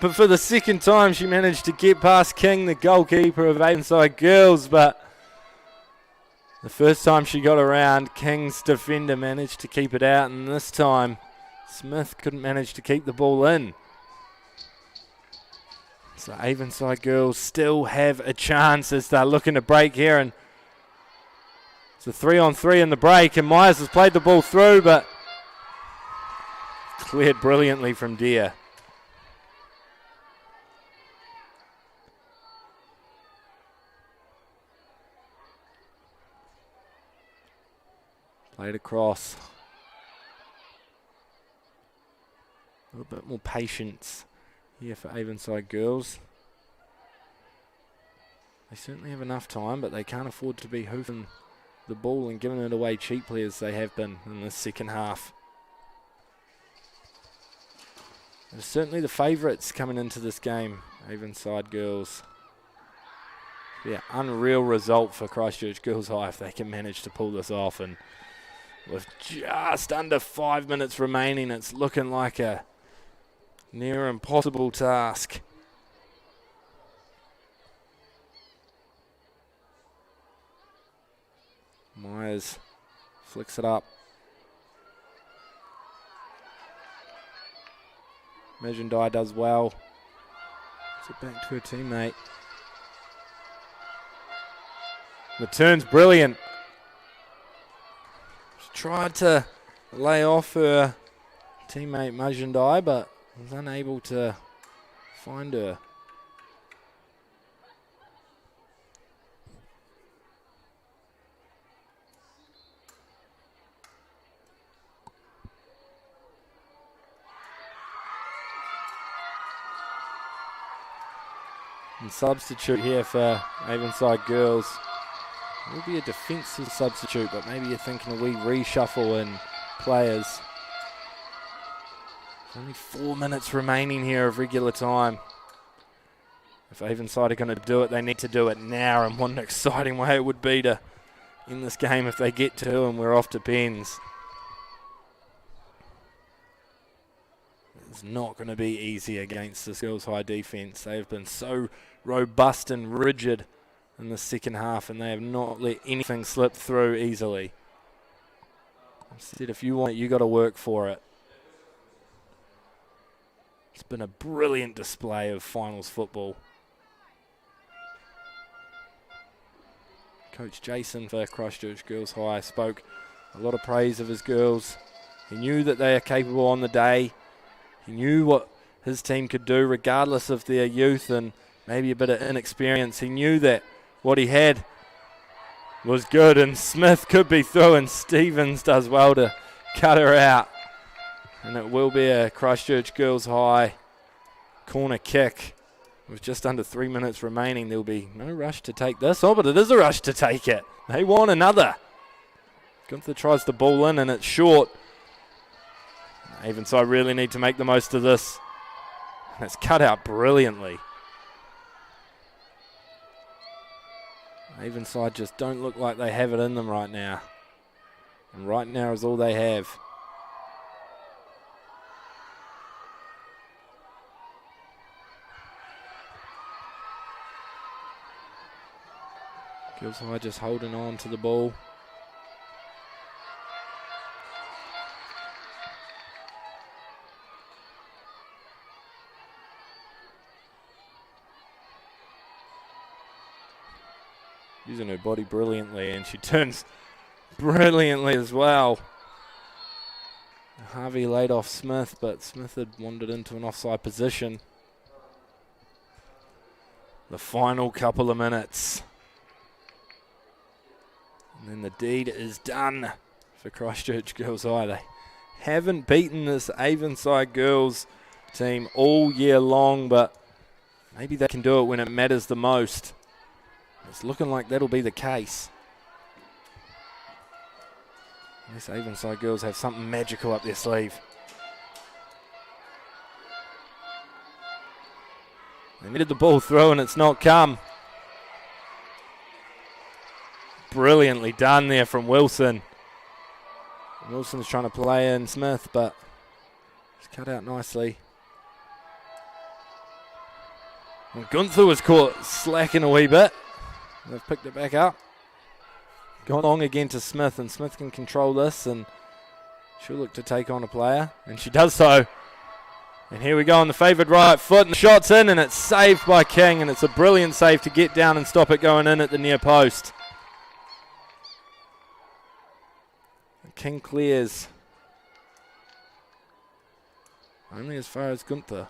But for the second time, she managed to get past King, the goalkeeper of Avonside girls. But the first time she got around, King's defender managed to keep it out. And this time, Smith couldn't manage to keep the ball in. So Avonside girls still have a chance as they're looking to break here. And it's a 3-on-3 in the break. And Myers has played the ball through, but cleared brilliantly from Deere. Played across. A little bit more patience here for Avonside girls. They certainly have enough time, but they can't afford to be hoofing the ball and giving it away cheaply as they have been in the second half. They're certainly the favourites coming into this game, Avonside girls. Yeah, unreal result for Christchurch Girls High if they can manage to pull this off. And with just under 5 minutes remaining, it's looking like a near impossible task. Myers flicks it up. Majendai does well. Puts it back to her teammate. The turn's brilliant. She tried to lay off her teammate Majendai, but was unable to find her. And substitute here for Avonside girls. It will be a defensive substitute, but maybe you're thinking a wee reshuffle in players. There's only 4 minutes remaining here of regular time. If Avonside are going to do it, they need to do it now. And what an exciting way it would be to end this game if they get to, and we're off to pens. It's not going to be easy against this Girls High defence. They have been so robust and rigid in the second half, and they have not let anything slip through easily. I said, if you want it, you got to work for it. It's been a brilliant display of finals football. Coach Jason for Christchurch Girls High spoke a lot of praise of his girls. He knew that they are capable on the day. He knew what his team could do regardless of their youth and maybe a bit of inexperience. He knew that what he had was good, and Smith could be through, and Stevens does well to cut her out. And it will be a Christchurch Girls High corner kick. With just under 3 minutes remaining, there'll be no rush to take this. Oh, but it is a rush to take it. They want another. Gunther tries the ball in, and it's short. Avonside really need to make the most of this. And it's cut out brilliantly. Avonside just don't look like they have it in them right now. And right now is all they have. Girls High just holding on to the ball. using her body brilliantly, and she turns brilliantly as well. Harvey laid off Smith, but Smith had wandered into an offside position. The final couple of minutes. And then the deed is done for Christchurch Girls High. They haven't beaten this Avonside girls team all year long, but maybe they can do it when it matters the most. It's looking like that'll be the case. These Avonside girls have something magical up their sleeve. They needed the ball through and it's not come. Brilliantly done there from Wilson. Wilson's trying to play in Smith, but it's cut out nicely. And Gunther was caught slacking a wee bit. They've picked it back up. Gone long again to Smith, and Smith can control this, and she'll look to take on a player, and she does so. And here we go on the favoured right foot, and the shot's in, and it's saved by King, and it's a brilliant save to get down and stop it going in at the near post. And King clears only as far as Gunther.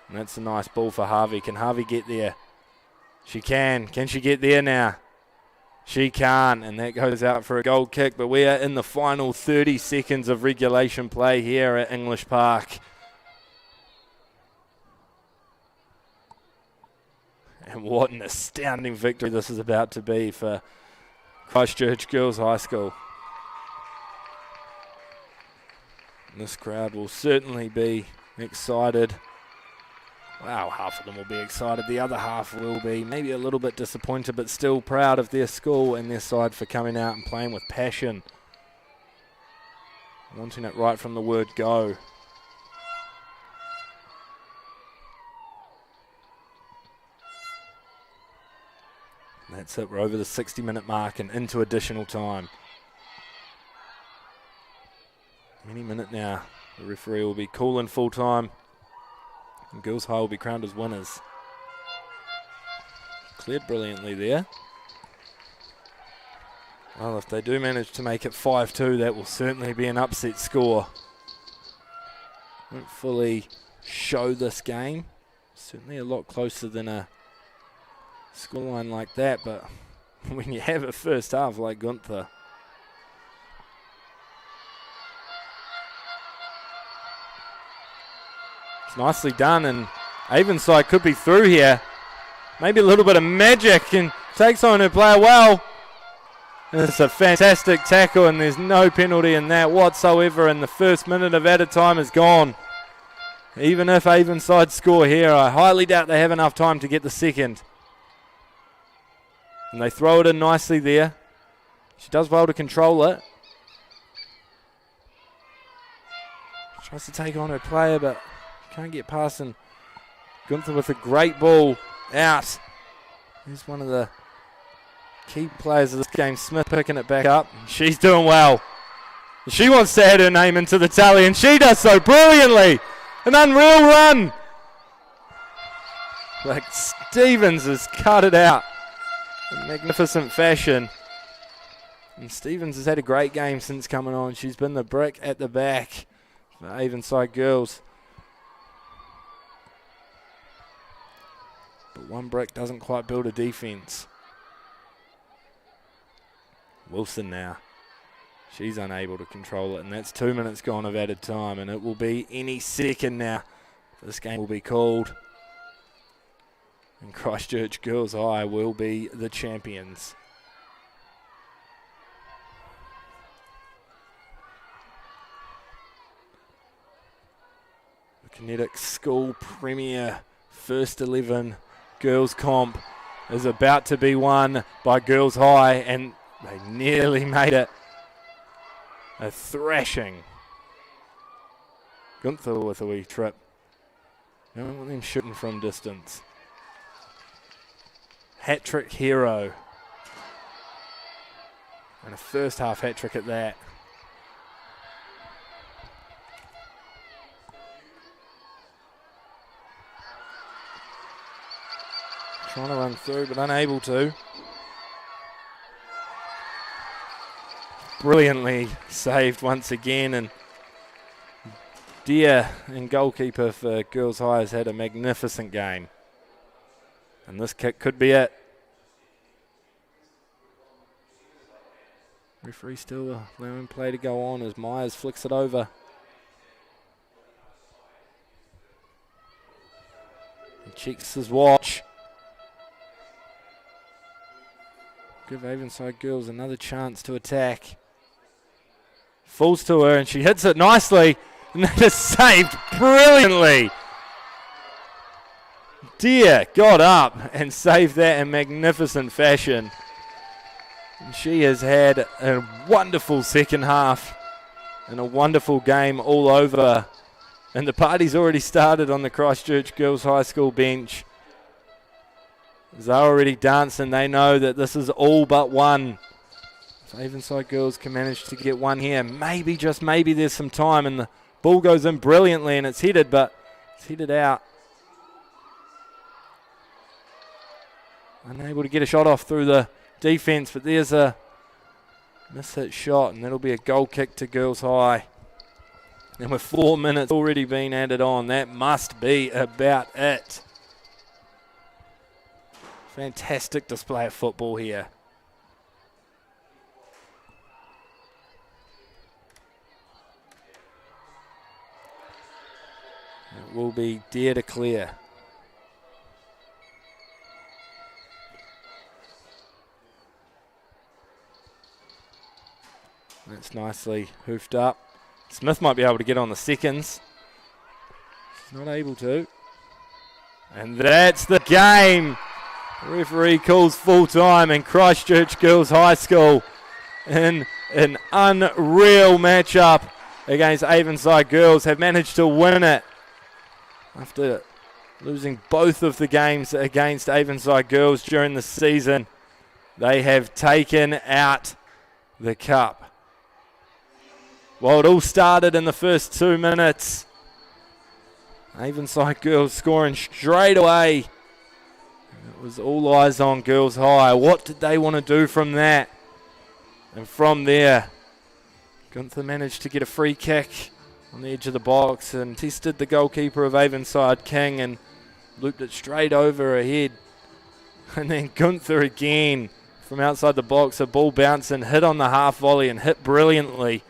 And that's a nice ball for Harvey. Can Harvey get there? She can. Can she get there now? She can't, and that goes out for a goal kick, but we are in the final 30 seconds of regulation play here at English Park. And what an astounding victory this is about to be for Christchurch Girls High School. And this crowd will certainly be excited. Wow, half of them will be excited. The other half will be maybe a little bit disappointed, but still proud of their school and their side for coming out and playing with passion. Wanting it right from the word go. And that's it. We're over the 60-minute mark and into additional time. Any minute now, the referee will be calling full time. And Girls High will be crowned as winners. Cleared brilliantly there. Well, if they do manage to make it 5-2, that will certainly be an upset score. Won't fully show this game. Certainly a lot closer than a scoreline like that, but when you have a first half like Gunther, it's nicely done, and Avonside could be through here. Maybe a little bit of magic, and takes on her player well. And it's a fantastic tackle, and there's no penalty in that whatsoever, and the first minute of added time is gone. Even if Avonside score here, I highly doubt they have enough time to get the second. And they throw it in nicely there. She does well to control it. Tries to take on her player, but can't get past, and Gunther with a great ball out. He's one of the key players of this game. Smith picking it back up. She's doing well. She wants to add her name into the tally, and she does so brilliantly. An unreal run. Like Stevens has cut it out in magnificent fashion. And Stevens has had a great game since coming on. She's been the brick at the back for Avonside girls. But one brick doesn't quite build a defense. Wilson now. She's unable to control it, and that's 2 minutes gone of added time, and it will be any second now. This game will be called, and Christchurch Girls High will be the champions. The Connetics School Premier First 11 Girls Comp is about to be won by Girls High, and they nearly made it. A thrashing. Gunther with a wee trip. I don't want them shooting from distance. Hat-trick hero. And a first half hat-trick at that. Trying to run through, but unable to. brilliantly saved once again, and Deer and goalkeeper for Girls High has had a magnificent game. And this kick could be it. Referee still allowing play to go on as Myers flicks it over. He checks his watch. Give Avonside Girls another chance to attack. Falls to her and she hits it nicely. And that is saved brilliantly. Deer got up and saved that in magnificent fashion. And she has had a wonderful second half and a wonderful game all over. And the party's already started on the Christchurch Girls High School bench. They're already dancing. They know that this is all but one. If Avonside Girls can manage to get one here, maybe, just maybe, there's some time. And the ball goes in brilliantly and it's headed, but it's headed out. Unable to get a shot off through the defence, but there's a miss-hit shot, and that'll be a goal kick to Girls High. And with 4 minutes already been added on, that must be about it. Fantastic display of football here. It will be Deer to clear. That's nicely hoofed up. Smith might be able to get on the seconds. He's not able to. And that's the game. The referee calls full time, and Christchurch Girls High School in an unreal matchup against Avonside Girls have managed to win it after losing both of the games against Avonside Girls during the season. They have taken out the cup. Well, it all started in the first 2 minutes. Avonside Girls scoring straight away. It was all eyes on Girls High. What did they want to do from that? And from there, Gunther managed to get a free kick on the edge of the box and tested the goalkeeper of Avonside, King, and looped it straight over her head. And then Gunther again from outside the box. A ball bounced and hit on the half volley and hit brilliantly.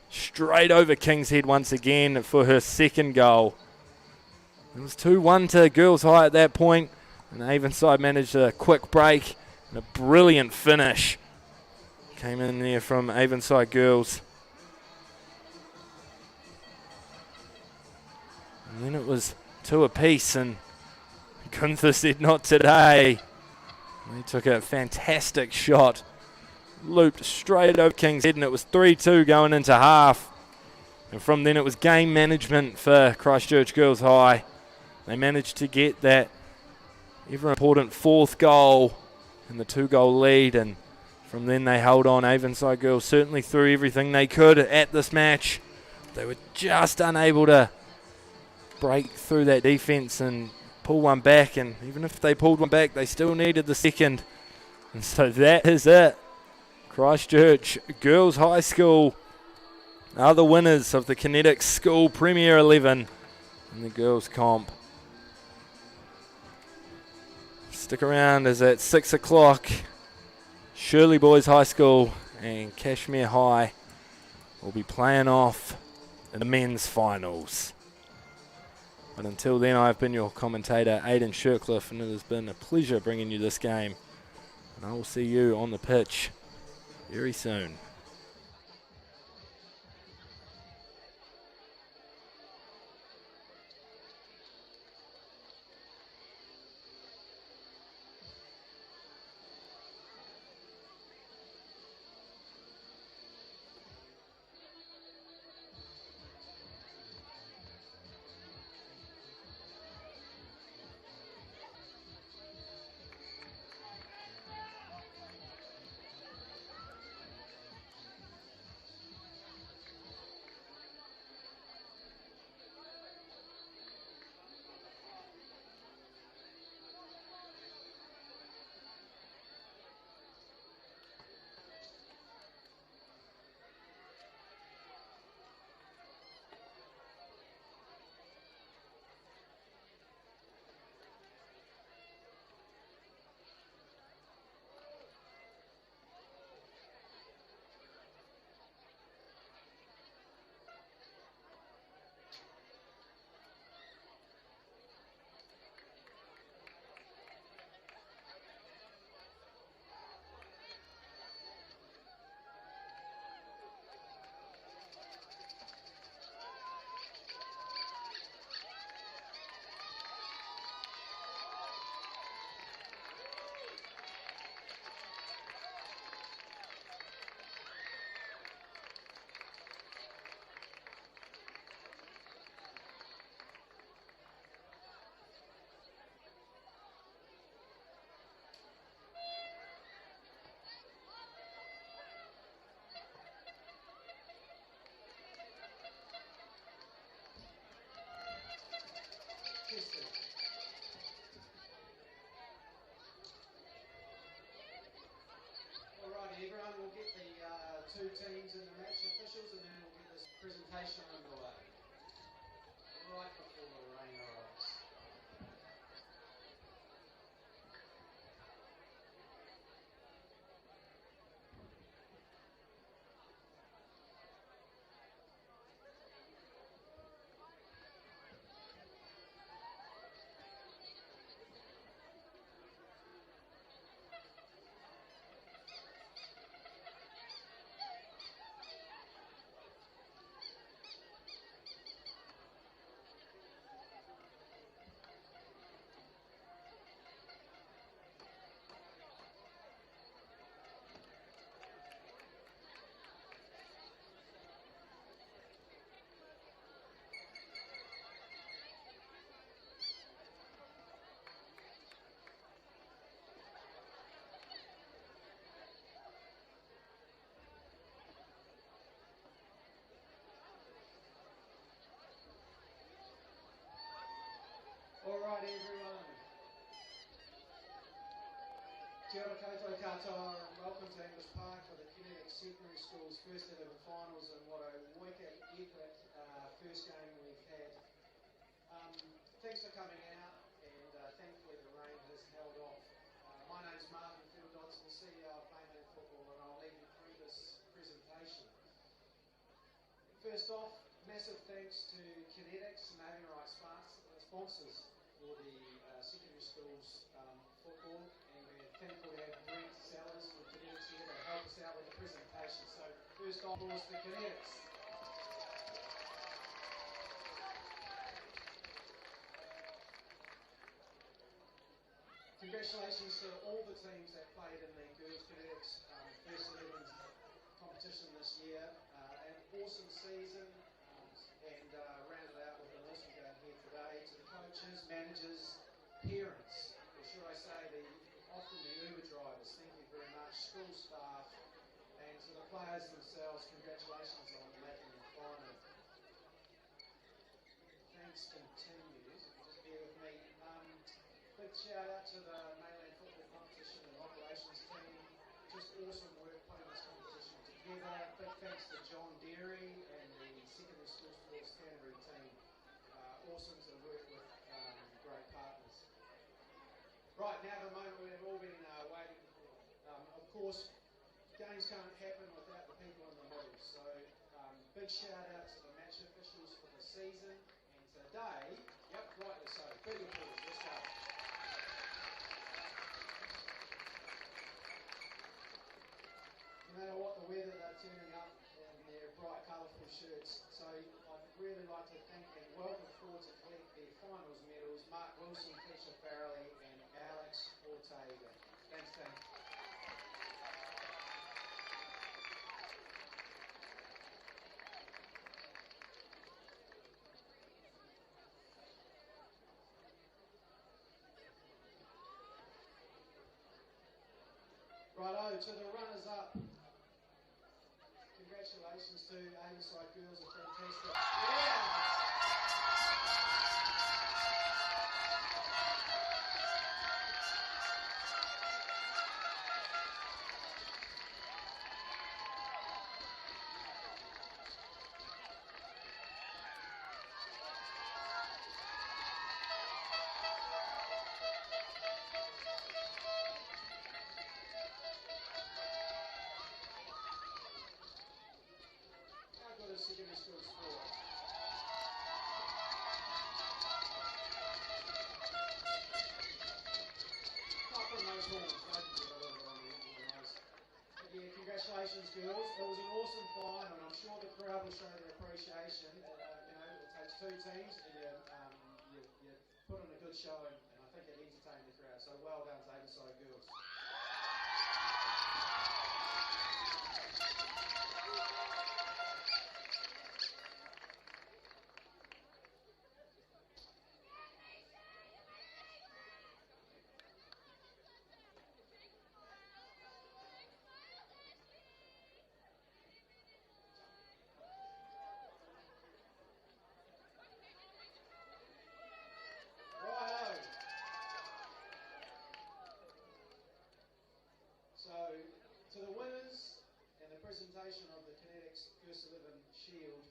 Straight over King's head once again for her second goal. It was 2-1 to Girls High at that point, and Avonside managed a quick break and a brilliant finish. Came in there from Avonside Girls. And then it was 2 apiece, and Gunther said not today. They took a fantastic shot. Looped straight over King's head, and it was 3-2 going into half. And from then it was game management for Christchurch Girls High. They managed to get that ever important 4th goal and the 2-goal lead, and from then they held on. Avonside Girls certainly threw everything they could at this match. They were just unable to break through that defence and pull one back, and even if they pulled one back, they still needed the second. And so that is it. Christchurch Girls High School are the winners of the Connetics School Premier 11 in the girls comp. Stick around, as at 6 o'clock, Shirley Boys High School and Cashmere High will be playing off in the men's finals. But until then, I've been your commentator, Aidan Shircliffe, and it has been a pleasure bringing you this game. And I will see you on the pitch very soon. everyone. We'll get the two teams and the match officials, and then we'll get this presentation underway. Right before the rain arrives. All right, everyone. Kia ora koutou katoa, and welcome to English Park for the Connetics Secondary School's first ever finals and what a wicked, epic first game we've had. Thanks for coming out, and thankfully the rain has held off. My name's Martin Field-Dodson, CEO of Mainland Football, and I'll lead you through this presentation. First off, massive thanks to Connetics and Avonside sponsors for the secondary schools football, and we're thankful to have Brent Sellers from Connetics here to help us out with the presentation. So first off, was the Connetics. Congratulations to all the teams that played in the Girls Connetics First 11 competition this year. An awesome season, and rounded out with an awesome game here today. To the coaches, managers, parents, or should I say often the Uber drivers, thank you very much, school staff, and to the players themselves, congratulations on making the final. Thanks continues, just bear with me. Big shout out to the Mainland Football Competition and Operations team. Just awesome work putting this competition together. Big thanks to John Derry and the Secondary School Sports Canterbury team. Awesome to work with great partners. Right, now the moment we've all been waiting for. Of course, games can't happen without the people in the middle. So big shout out to the match officials for the season. And today, yep, rightly so. Big applause, let's go. No matter what the weather, they're turning up in their bright, colourful shirts. So I'd really like to thank and welcome forward to collect their finals medals, Mark Wilson, Fletcher Farrelly, and Alex Ortega. Thanks, team. Righto, to the runners-up. Congratulations to Avonside girls, are fantastic. Yeah! Secondary school sport. Not from those horns, but yeah, congratulations girls. It was an awesome final, and I'm sure the crowd will show their appreciation. It takes two teams, and you put on a good show, and I think it entertained the crowd. So well done to Avonside girls. So, to the winners, the presentation of the Connetics First 11 Shield.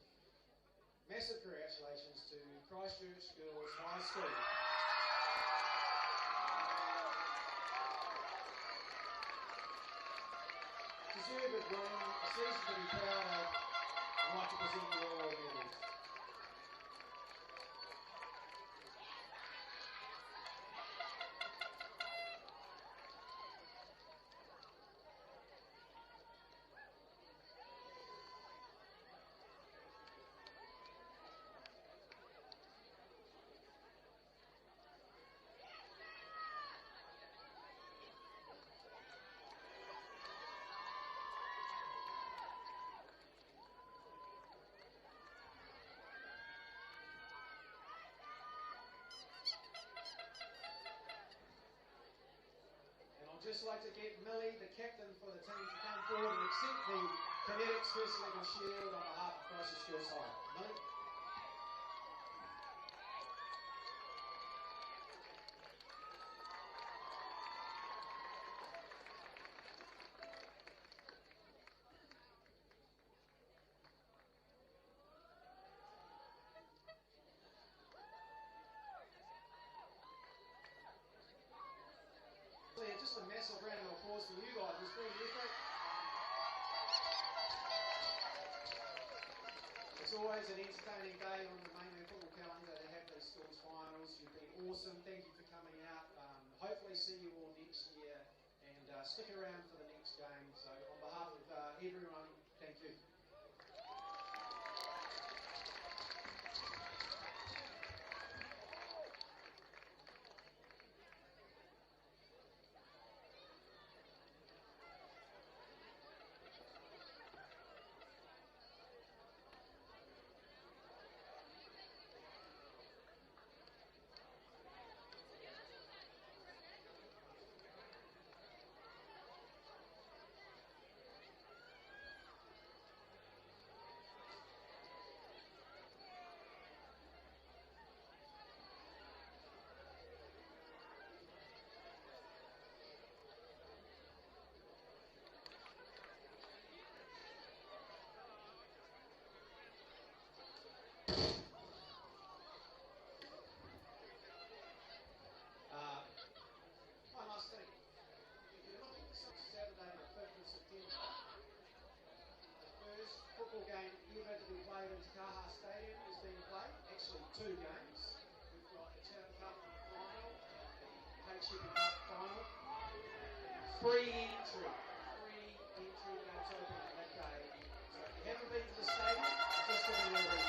Massive congratulations to Christchurch Girls High School. Deserved win, a season to be proud of. I'd like to present you all medals. I'd just like to get Millie, the captain for the team, to come forward and accept the Connetics First 11 Shield on behalf of Christchurch Girls High. Millie? Just a massive round of applause for you guys. It's been terrific. It's always an entertaining day on the mainland football calendar to have these schools finals. You've been awesome. Thank you for coming out. Hopefully see you all next year and stick around for the next game. So on behalf of everyone, thank you. One last thing. If you're looking for some Saturday the 5th of September, the first football game ever to be played in Takaha Stadium is being played. Actually, 2 games. We've got the Channel Cup final, the Premiership Cup final. Free entry. Free entry games open on that day. So if you haven't been to the stadium, just give me a